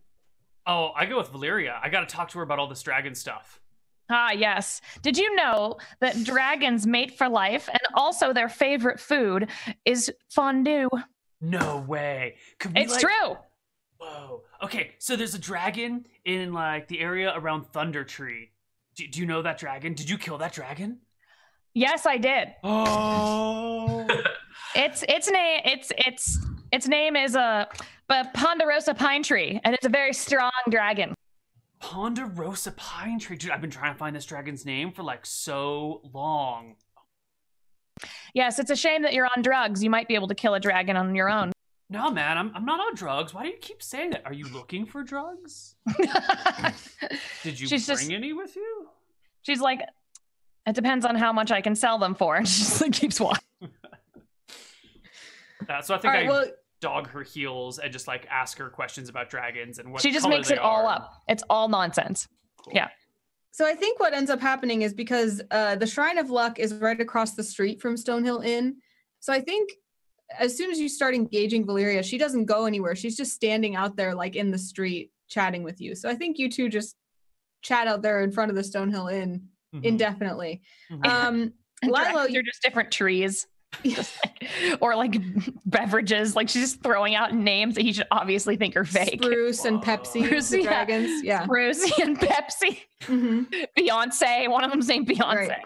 Oh, I go with Valeria. I got to talk to her about all this dragon stuff. Ah, yes. Did you know that dragons mate for life and also their favorite food is fondue? No way. Could we, It's true. Whoa. Okay, so there's a dragon in like the area around Thunder Tree. Do you know that dragon? Did you kill that dragon? Yes, I did. Oh. Its name is a Ponderosa Pine Tree, and it's a very strong dragon. Ponderosa Pine Tree. Dude, I've been trying to find this dragon's name for like so long. Yes, it's a shame that you're on drugs. You might be able to kill a dragon on your own. No, man, I'm not on drugs. Why do you keep saying that? Are you looking for drugs? Did you bring any with you? She's like, it depends on how much I can sell them for. And she just like keeps walking. So I think dog her heels and just like ask her questions about dragons and what she just makes it all up. It's all nonsense. Cool. Yeah. So I think what ends up happening is because the Shrine of Luck is right across the street from Stonehill Inn. So I think as soon as you start engaging Valeria, she doesn't go anywhere. She's just standing out there like in the street chatting with you. So I think you two just chat out there in front of the Stonehill Inn indefinitely. Lilo, you're just different trees. Or like beverages, like she's just throwing out names that he should obviously think are fake. Spruce and Pepsi, the dragons. Yeah. Spruce and Pepsi. Beyonce, one of them's named Beyonce. Right.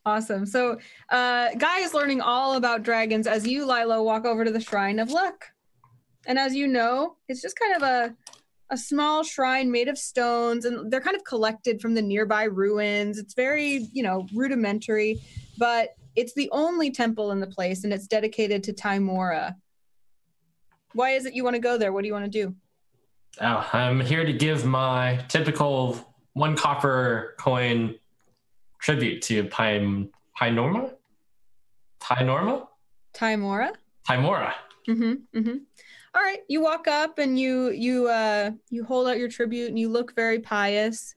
Awesome. So Guy is learning all about dragons as you, Lilo, walk over to the Shrine of Luck. And as you know, it's just kind of a small shrine made of stones, and they're kind of collected from the nearby ruins. It's very, rudimentary, but it's the only temple in the place, and it's dedicated to Tymora. Why is it you want to go there? What do you want to do? Oh, I'm here to give my typical 1 copper coin tribute to Tymora? Tymora. All right, you walk up and you hold out your tribute, and you look very pious.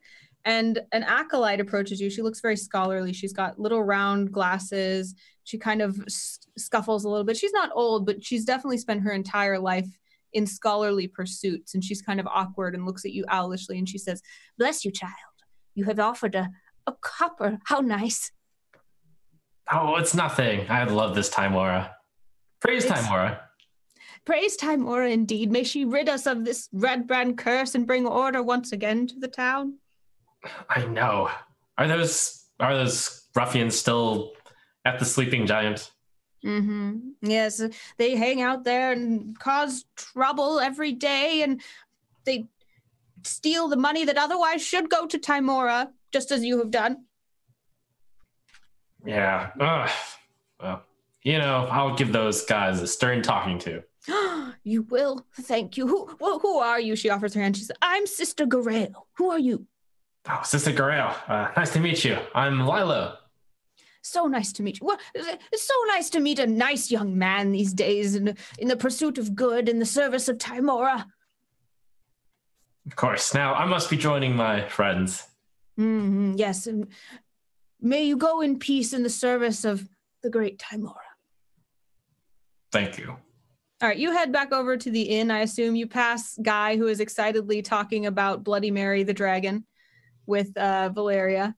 And an acolyte approaches you. She looks very scholarly. She's got little round glasses. She kind of scuffles a little bit. She's not old, but she's definitely spent her entire life in scholarly pursuits. And she's kind of awkward and looks at you owlishly. And she says, "Bless you, child. You have offered a copper. How nice." Oh, it's nothing. I love this Tymora. Praise Tymora. Praise Tymora indeed. May she rid us of this red brand curse and bring order once again to the town. I know. Are those ruffians still at the Sleeping Giant? Yes, they hang out there and cause trouble every day, and they steal the money that otherwise should go to Tymora, just as you have done. Yeah. Well, I'll give those guys a stern talking to. You will? Thank you. Who are you? She offers her hand. She says, "I'm Sister Garel. Who are you?" Oh, Sister Garel. Nice to meet you. I'm Lilo. So nice to meet you. Well, it's so nice to meet a nice young man these days in the pursuit of good in the service of Tymora. Of course. Now, I must be joining my friends. Yes, and may you go in peace in the service of the great Tymora. Thank you. All right, you head back over to the inn. I assume you pass Guy, who is excitedly talking about Bloody Mary the dragon with Valeria.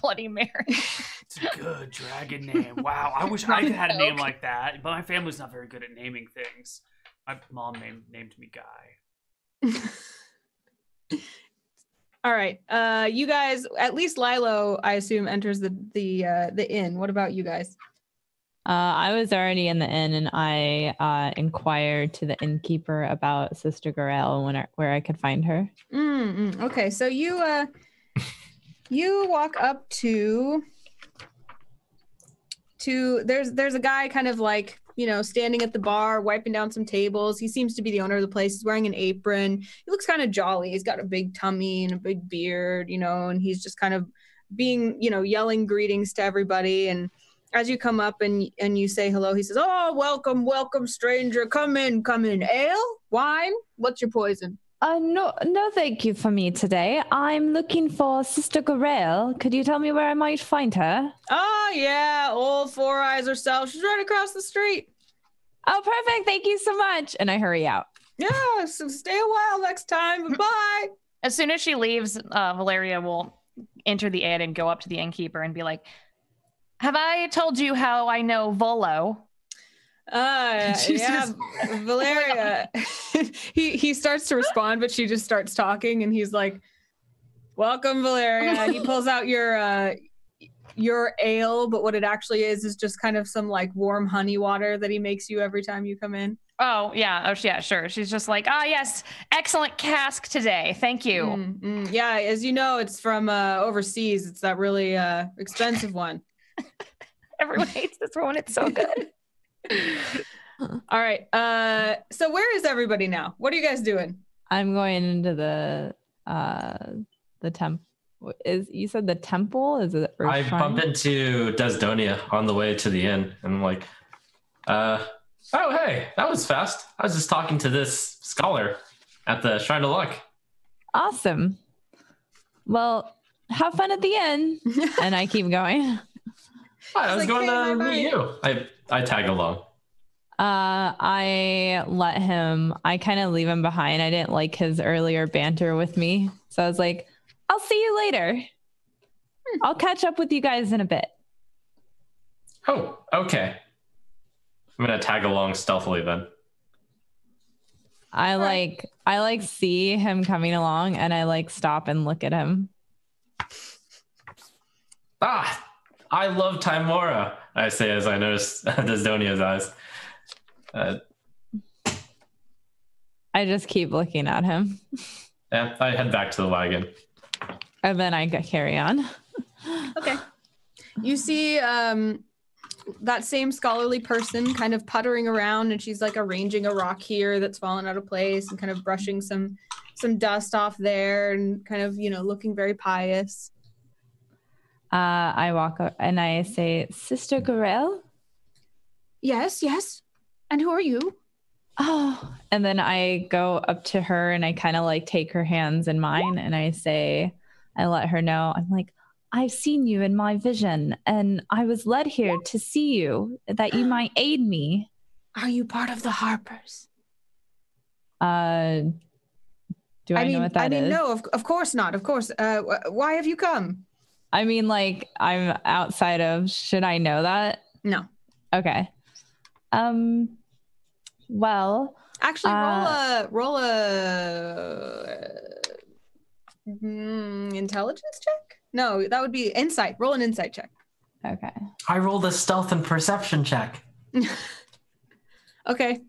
Bloody Mary. It's a good dragon name. Wow, I wish I had a name like that, but my family's not very good at naming things. My mom named me Guy. All right, you guys. At least Lilo, I assume, enters the inn. What about you guys? I was already in the inn, and I inquired to the innkeeper about Sister Gorel and where I could find her. Okay, so you walk up to there's a guy kind of like, standing at the bar, wiping down some tables. He seems to be the owner of the place. He's wearing an apron. He looks kind of jolly. He's got a big tummy and a big beard, and he's just kind of being, yelling greetings to everybody. And as you come up and you say hello, he says, "Oh, welcome, stranger. Come in. Ale? Wine? What's your poison?" No, thank you for me today. I'm looking for Sister Gorel. Could you tell me where I might find her? Oh, yeah, old Four Eyes herself. She's right across the street. Oh, perfect. Thank you so much. And I hurry out. Yeah, so stay a while next time. Bye. As soon as she leaves, Valeria will enter the inn and go up to the innkeeper and be like, "Have I told you how I know Volo?" Yeah, Valeria. he starts to respond, but she just starts talking, and he's like, "Welcome, Valeria." He pulls out your ale, but what it actually is just kind of some like warm honey water that he makes you every time you come in. Oh yeah, sure. She's just like, yes, excellent cask today. Thank you. Yeah, as you know, it's from overseas. It's that really expensive one. Everyone hates this one. It's so good. All right. So where is everybody now? What are you guys doing? I'm going into the temple. You said the temple? Is it? I bump into Desdonia on the way to the inn, and I'm like, "Oh, hey, that was fast. I was just talking to this scholar at the Shrine of Luck." Awesome. Well, have fun at the inn. And I keep going. I was going to meet you. I tag along. I kind of leave him behind. I didn't like his earlier banter with me. So I was like, "I'll see you later. I'll catch up with you guys in a bit." Oh, okay. I'm going to tag along stealthily then. I see him coming along, and I stop and look at him. I love Timora, I say as I notice Desdonia's eyes. I just keep looking at him. Yeah, I head back to the wagon. And then I carry on. Okay. You see that same scholarly person kind of puttering around, and she's like arranging a rock here that's fallen out of place and kind of brushing some dust off there and kind of, looking very pious. I walk up and I say, "Sister Gorel?" Yes. And who are you? Oh, and then I go up to her and I kind of take her hands in mine and I let her know, I'm like, "I've seen you in my vision and I was led here to see you that you might aid me." Are you part of the Harpers? Do I know what that is? No, of course not. Of course. Why have you come? I mean, I'm outside of, should I know that? No. Okay. Well, actually, roll a intelligence check. No, that would be insight. Roll an insight check. Okay. I rolled a stealth and perception check. Okay.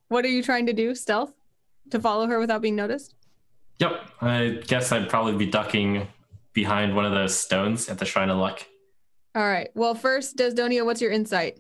What are you trying to do? Stealth? To follow her without being noticed? Yep. I guess I'd probably be ducking behind one of those stones at the Shrine of Luck. All right. Well, first, Desdonia, what's your insight?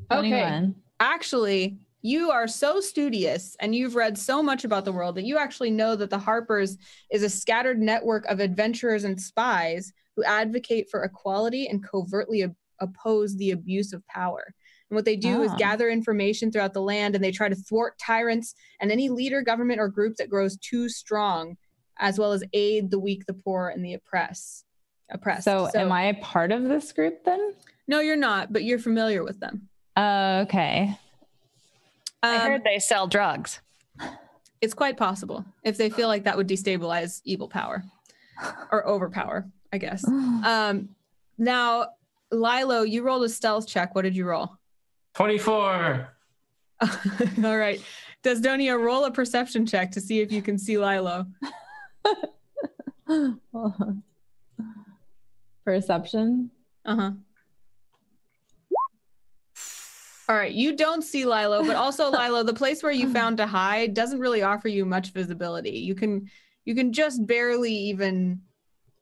Okay. 21. Actually, you are so studious and you've read so much about the world that you actually know that the Harpers is a scattered network of adventurers and spies who advocate for equality and covertly oppose the abuse of power. And what they do is gather information throughout the land, and they try to thwart tyrants and any leader, government, or group that grows too strong, as well as aid the weak, the poor, and the oppressed. So am I a part of this group then? No, you're not, but you're familiar with them. Okay. I heard they sell drugs. It's quite possible if they feel like that would destabilize evil power or overpower, I guess. Now, Lilo, you rolled a stealth check. What did you roll? 24. All right. Desdonia, roll a perception check to see if you can see Lilo. Perception. Uh-huh. All right, you don't see Lilo, but also Lilo, the place where you found to hide doesn't really offer you much visibility. You can just barely even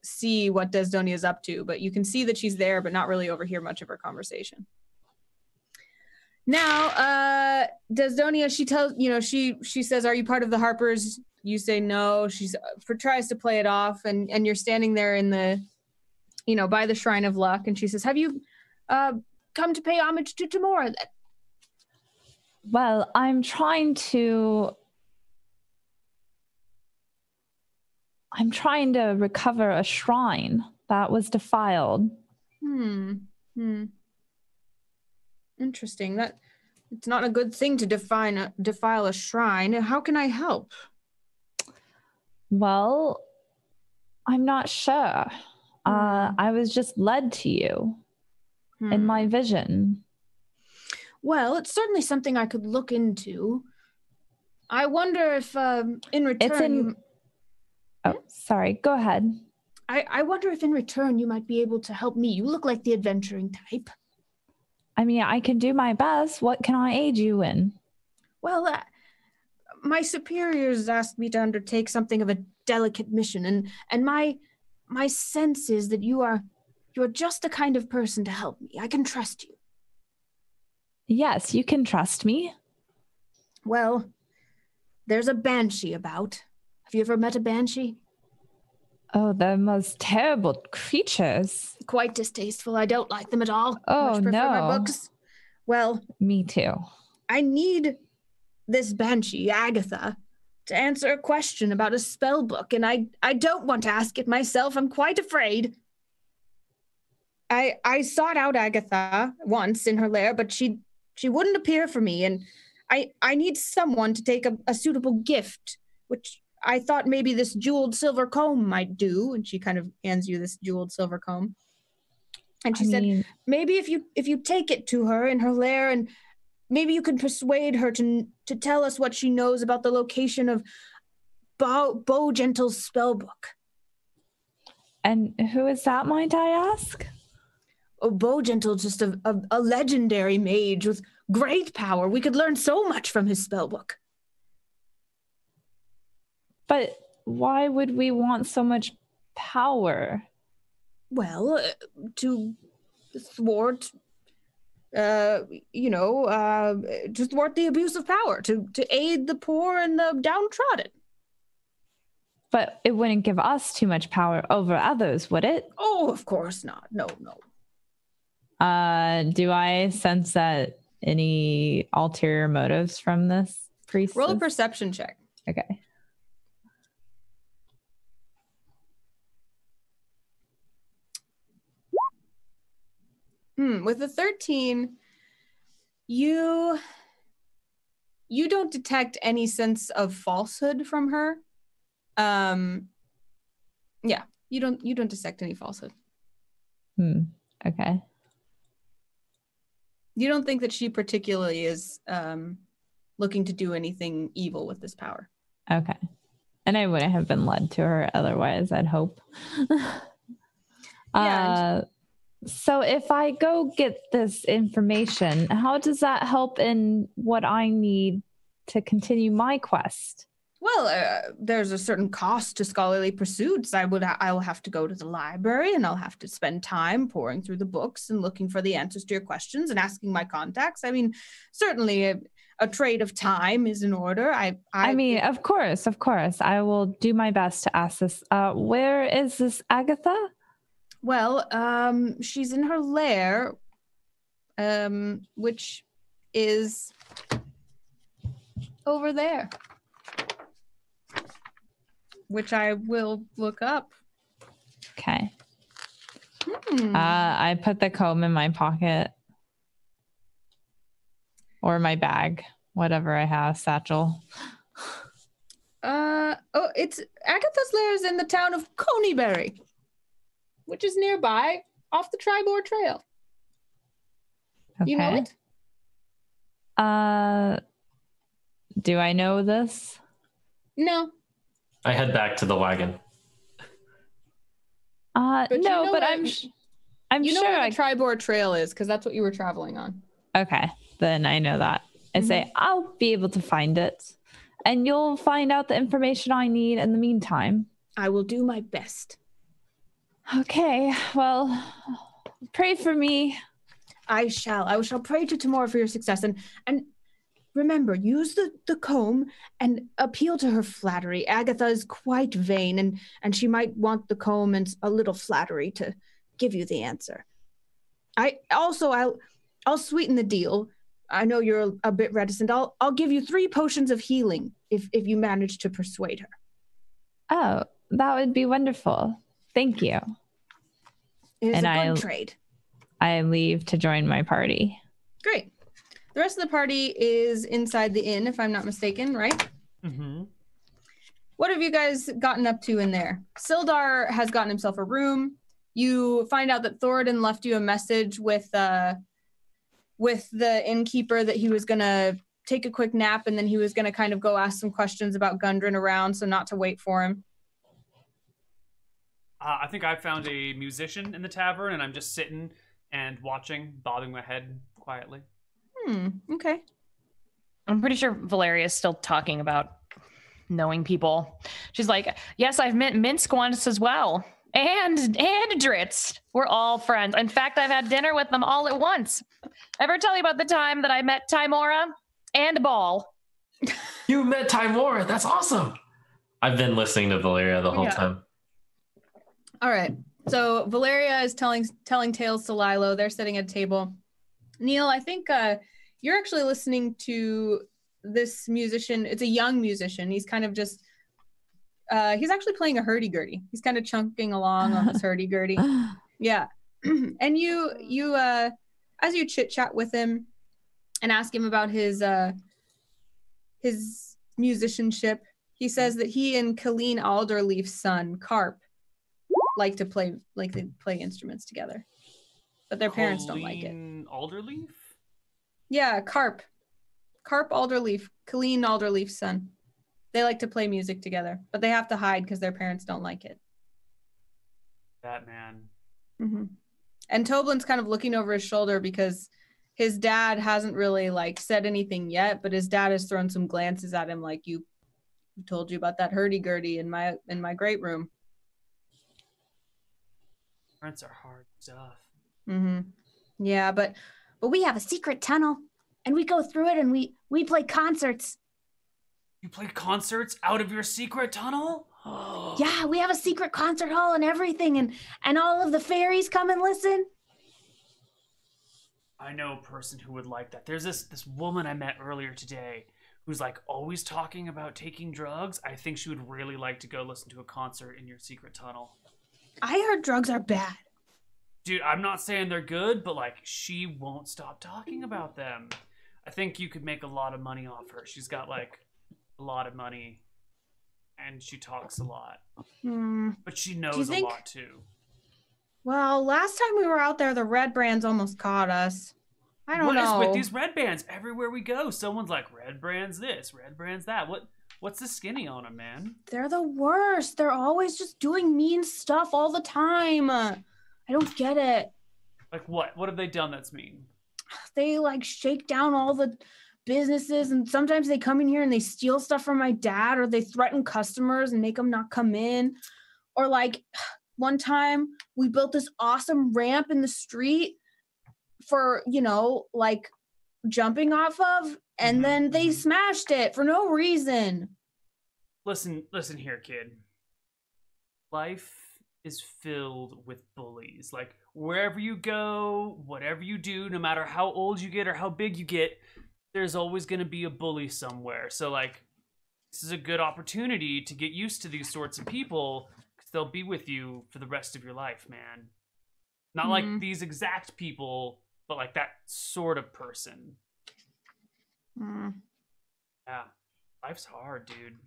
see what Desdonia is up to, but you can see that she's there, but not really overhear much of her conversation. Now, Desdonia, she says, "Are you part of the Harpers?" You say no. She's tries to play it off, and you're standing there in the, by the Shrine of Luck, and she says, "Have you come to pay homage to Tamora?" Well, I'm trying to recover a shrine that was defiled. Interesting. That it's not a good thing to defile a shrine. How can I help? Well, I'm not sure. I was just led to you in my vision. Well, it's certainly something I could look into. I wonder if in return... Sorry. Go ahead. I wonder if in return you might be able to help me. You look like the adventuring type. I mean, I can do my best. What can I aid you in? Well, my superiors asked me to undertake something of a delicate mission, and my sense is that you're just the kind of person to help me. I can trust you. Yes, you can trust me. Well, there's a banshee about. Have you ever met a banshee? Oh, the most terrible creatures. Quite distasteful. I don't like them at all. Oh, Much prefer no. my books. Well, me too. I need this banshee, Agatha, to answer a question about a spell book, and I don't want to ask it myself. I'm quite afraid. I sought out Agatha once in her lair, but she wouldn't appear for me, and I need someone to take a suitable gift, which I thought maybe this jeweled silver comb might do. And she kind of hands you this jeweled silver comb. And she said, maybe if you take it to her in her lair, and maybe you can persuade her to tell us what she knows about the location of Bo Gentle's spell book. And who is that, might I ask? Oh, Bo Gentle's just a legendary mage with great power. We could learn so much from his spell book. But why would we want so much power? Well, to thwart, to thwart the abuse of power, to aid the poor and the downtrodden. But it wouldn't give us too much power over others, would it? Oh, of course not. No. Do I sense that any ulterior motives from this priest? Roll a perception check. Okay. With a 13, you don't detect any sense of falsehood from her. Yeah, you don't detect any falsehood. Okay. You don't think that she particularly is looking to do anything evil with this power. Okay. And I wouldn't have been led to her otherwise, I'd hope. Yeah. So if I go get this information, how does that help in what I need to continue my quest? Well, there's a certain cost to scholarly pursuits. I will have to go to the library, and I'll have to spend time poring through the books and looking for the answers to your questions and asking my contacts. I mean, certainly a trade of time is in order. I mean, of course. I will do my best to ask this. Where is this Agatha? Well, she's in her lair, which is over there, which I will look up. Okay. I put the comb in my pocket or my bag, whatever I have, satchel. It's Agatha's lair is in the town of Coneyberry, which is nearby off the Tribord Trail. Okay. You know it? Do I know this? No. I head back to the wagon. But no, you know but where- I'm You know sure where I the Tribord Trail is, because that's what you were traveling on. Okay, then I know that. I say I'll be able to find it, and you'll find out the information I need in the meantime. I will do my best. Okay, well, pray for me. I shall pray to tomorrow for your success. And remember, use the comb and appeal to her flattery. Agatha is quite vain, and she might want the comb and a little flattery to give you the answer. I'll sweeten the deal. I know you're a bit reticent. I'll give you 3 potions of healing if you manage to persuade her. Oh, that would be wonderful. Thank you. It is And a good trade. I leave to join my party. Great. The rest of the party is inside the inn, if I'm not mistaken, right? Mm-hmm. What have you guys gotten up to in there? Sildar has gotten himself a room. You find out that Thoradin left you a message with the innkeeper that he was going to take a quick nap and then he was going to kind of go ask some questions about Gundren around, so not to wait for him. I think I found a musician in the tavern, and I'm just sitting and watching, bobbing my head quietly. Okay. I'm pretty sure Valeria's still talking about knowing people. She's like, yes, I've met Minsk once as well. And Dritz. We're all friends. In fact, I've had dinner with them all at once. Ever tell you about the time that I met Timora and Ball? You met Timora. That's awesome. I've been listening to Valeria the whole time. All right. So Valeria is telling tales to Lilo. They're sitting at a table. Neil, I think you're actually listening to this musician. It's a young musician. He's kind of just, he's actually playing a hurdy-gurdy. He's kind of chunking along on this hurdy-gurdy. Yeah. And you as you chit-chat with him and ask him about his musicianship, he says that he and Colleen Alderleaf's son, Carp, like to play instruments together. But their parents don't like it. Alderleaf? Yeah, Carp Alderleaf, Colleen Alderleaf's son. They like to play music together, but they have to hide because their parents don't like it. That man. Mm-hmm. And Toblin's kind of looking over his shoulder because his dad hasn't really said anything yet, but his dad has thrown some glances at him like, you told you about that hurdy-gurdy in my great room. Parents are hard stuff. Mm-hmm. Yeah, but we have a secret tunnel, and we go through it, and we play concerts. You play concerts out of your secret tunnel? Yeah, we have a secret concert hall and everything, and all of the fairies come and listen. I know a person who would like that. There's this woman I met earlier today who's always talking about taking drugs. I think she would really like to go listen to a concert in your secret tunnel. I heard drugs are bad. Dude, I'm not saying they're good, but she won't stop talking about them. I think you could make a lot of money off her. She's got a lot of money and she talks a lot. But she knows a lot too. Well, last time we were out there, the red brands almost caught us. I don't know. What is with these red bands? Everywhere we go, someone's like, red brands this, red brands that. What's the skinny on them, man? They're the worst. They're always just doing mean stuff all the time. I don't get it. Like what? What have they done that's mean? They shake down all the businesses, and sometimes they come in here and they steal stuff from my dad, or they threaten customers and make them not come in. Or one time we built this awesome ramp in the street for, jumping off of, and then they smashed it for no reason. Listen here, kid. Life is filled with bullies. Wherever you go, whatever you do, no matter how old you get or how big you get, there's always going to be a bully somewhere. So this is a good opportunity to get used to these sorts of people, because they'll be with you for the rest of your life, man. Not like these exact people, but like that sort of person. Yeah. Life's hard, dude.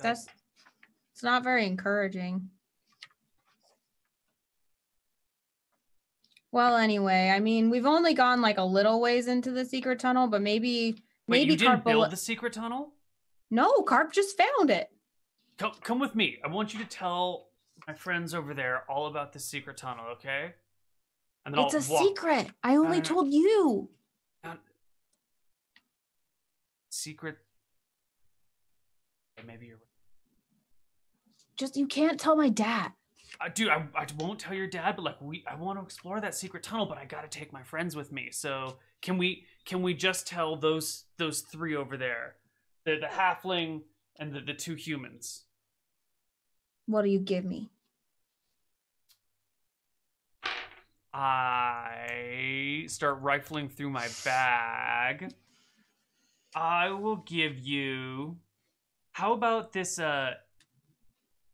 It's not very encouraging. Well, anyway, I mean, we've only gone like a little ways into the secret tunnel, but maybe you didn't Carp build the secret tunnel? No, Carp just found it. Come with me. I want you to tell my friends over there all about the secret tunnel, okay? And then It's a secret. I only told you. Secret. Maybe you're. Just you can't tell my dad. Dude, I won't tell your dad, but like I want to explore that secret tunnel, but I gotta take my friends with me. So can we just tell those three over there, the halfling and the two humans? What do you give me? I start rifling through my bag. I will give you. How about this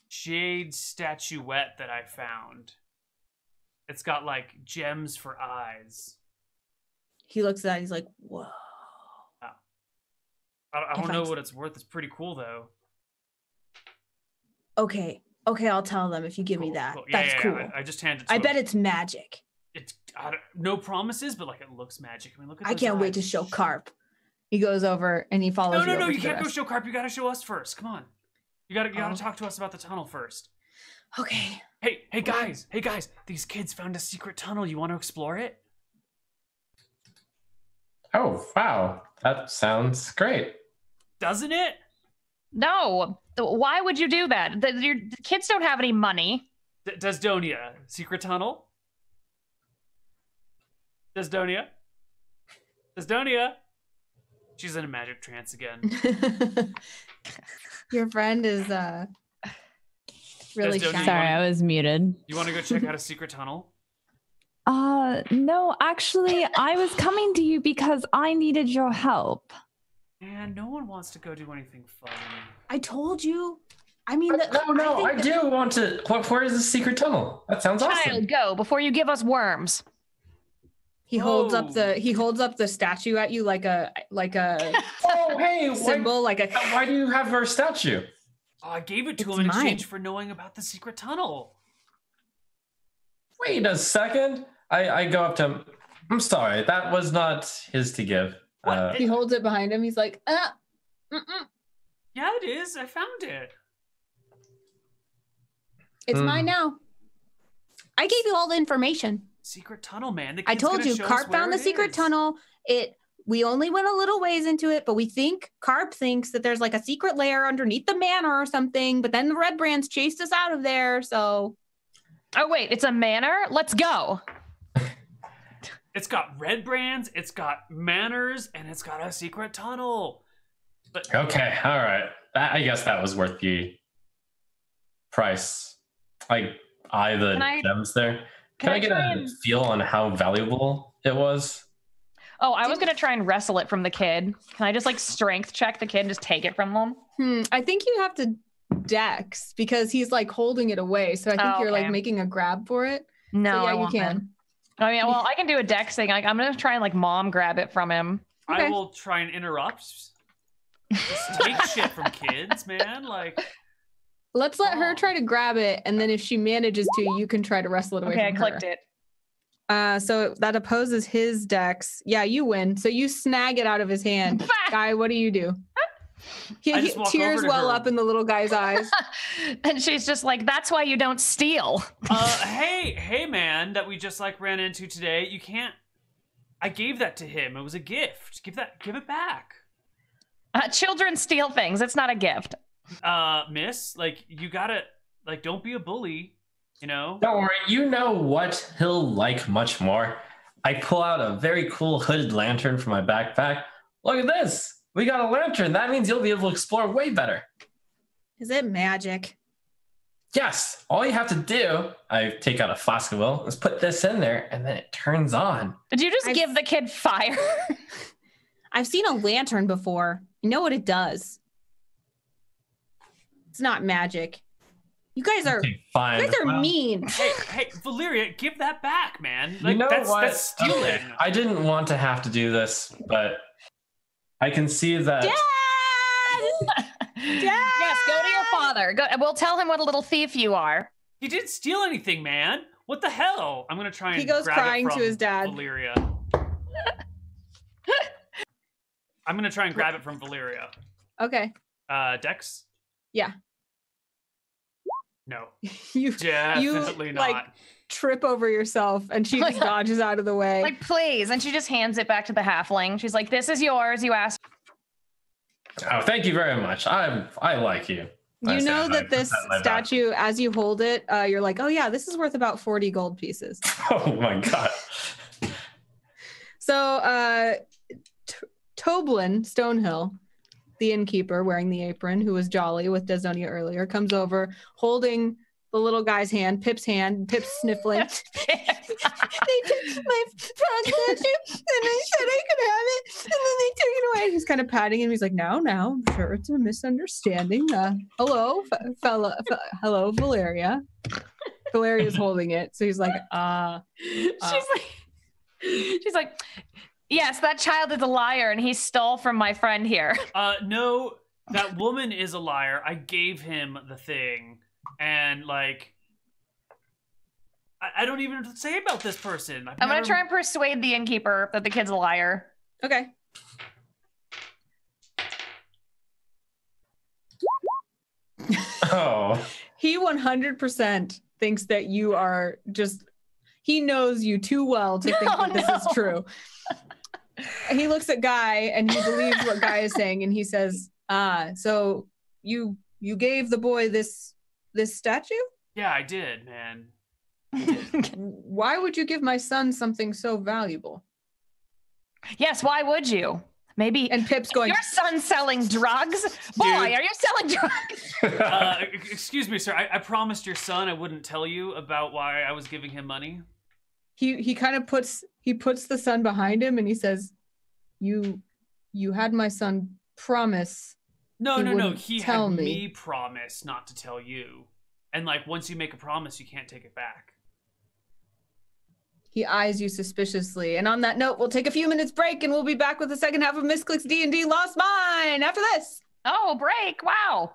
jade statuette that I found? It's got like gems for eyes. He looks at that. He's like, "Whoa." I don't know what it's worth. It's pretty cool though. Okay, I'll tell them if you give me that. Cool. Yeah, That's cool. I just handed it to I him. bet it's magic. It's no promises, but like it looks magic. I mean, look at. I can't wait to show Carp. He goes over and he follows. No! You can't go show Carp. You gotta show us first. Come on. You gotta talk to us about the tunnel first. Okay. Hey guys! These kids found a secret tunnel. You want to explore it? Oh wow, that sounds great. Doesn't it? No. Why would you do that? The kids don't have any money. Desdonia, secret tunnel. Desdonia. She's in a magic trance again. Your friend is really shy. Sorry, I was muted. You want to go check out a secret tunnel? No, actually, I was coming to you because I needed your help. Man, no one wants to go do anything fun. I told you. I mean, I do want to. Where is the secret tunnel? That sounds awesome. Child, go before you give us worms. He holds up the statue at you like a Oh, hey, symbol, why do you have her statue? Oh, I gave it to him in exchange for knowing about the secret tunnel. Wait a second. I go up to him. I'm sorry, that was not his to give. He holds it behind him. He's like, Yeah, it is. I found it. It's mine now. I gave you all the information. Secret tunnel, man. I told you, Carp found the secret tunnel. We only went a little ways into it, but Carp thinks that there's like a secret lair underneath the manor or something, but then the Red Brands chased us out of there, so. Oh, wait, it's a manor? Let's go. It's got Red Brands, it's got manors, and it's got a secret tunnel. But okay, all right. I guess that was worth the price. The gems there. Can I get a feel on how valuable it was? Oh, I was going to try and wrestle it from the kid. Can I just like strength check the kid and just take it from them? I think you have to dex because he's like holding it away. So I think you're like making a grab for it. No, so, yeah, I you can. Then. I mean, well, I can do a dex thing. I'm going to try and like mom grab it from him. Okay. I will try and interrupt. Just take shit from kids, man. Like, let's let her try to grab it, and then if she manages to, you can try to wrestle it away from her. Okay, I clicked it. So that opposes his dex. Yeah, you win. So you snag it out of his hand. Guy, what do you do? He tears well up in the little guy's eyes. And she's just like, that's why you don't steal. Hey, man, that we just like ran into today. You can't. I gave that to him. It was a gift. Give it back. Children steal things. It's not a gift. Miss, like, you gotta, like, don't be a bully, you know? Don't worry, you know what he'll like much more. I pull out a very cool hooded lantern from my backpack. Look at this. We got a lantern. That means you'll be able to explore way better. Is it magic? Yes. All you have to do, I take out a flask of oil, is put this in there, and then it turns on. Did you just give the kid fire? I've seen a lantern before. You know what it does. It's not magic. You guys are Fine. You guys are mean. Hey, Valeria, give that back, man. You know that's, what? That's stealing. Okay, I didn't want to have to do this, but I can see that. Dad! Yes, go to your father. Go. We'll tell him what a little thief you are. He didn't steal anything, man. What the hell? I'm gonna try and He goes grab crying it from to his dad. Valeria. I'm gonna try and grab it from Valeria. Okay. Dex? Yeah. No. You Definitely not. like trip over yourself and she just dodges out of the way. Like, please. And she just hands it back to the halfling. She's like, this is yours. You asked. Oh, thank you very much. I like you. You know that this statue, as you hold it, you're like, oh yeah, this is worth about 40 gold pieces. Oh my god. So Toblin Stonehill, the innkeeper wearing the apron, who was jolly with Desdonia earlier, comes over holding the little guy's hand, Pip's hand, Pip's sniffling. They took my frog statue and I said I could have it and then they took it away. He's kind of patting him. He's like, now, I'm sure it's a misunderstanding. Hello, hello, Valeria. Valeria's holding it. So he's like, She's like, yes, that child is a liar and he stole from my friend here. No, that woman is a liar. I gave him the thing. And, like, I don't even know what to say about this person. I'm going to try and persuade the innkeeper that the kid's a liar. Okay. Oh. He 100% thinks that you are just, he knows you too well to think that this is true. He looks at Guy and he believes what Guy is saying and he says, so you gave the boy this statue? Yeah, I did, man. Why would you give my son something so valuable? Yes, why would you? Maybe. And Pip's going, your son's selling drugs? Boy, are you selling drugs? Excuse me, sir. I promised your son I wouldn't tell you about why I was giving him money. He kind of puts the son behind him and he says, you had my son promise. No. He had me promise not to tell you. And, like, once you make a promise, you can't take it back. He eyes you suspiciously. And on that note, we'll take a few minutes break and we'll be back with the second half of Misscliks D&D Lost Mine after this. Oh, break. Wow.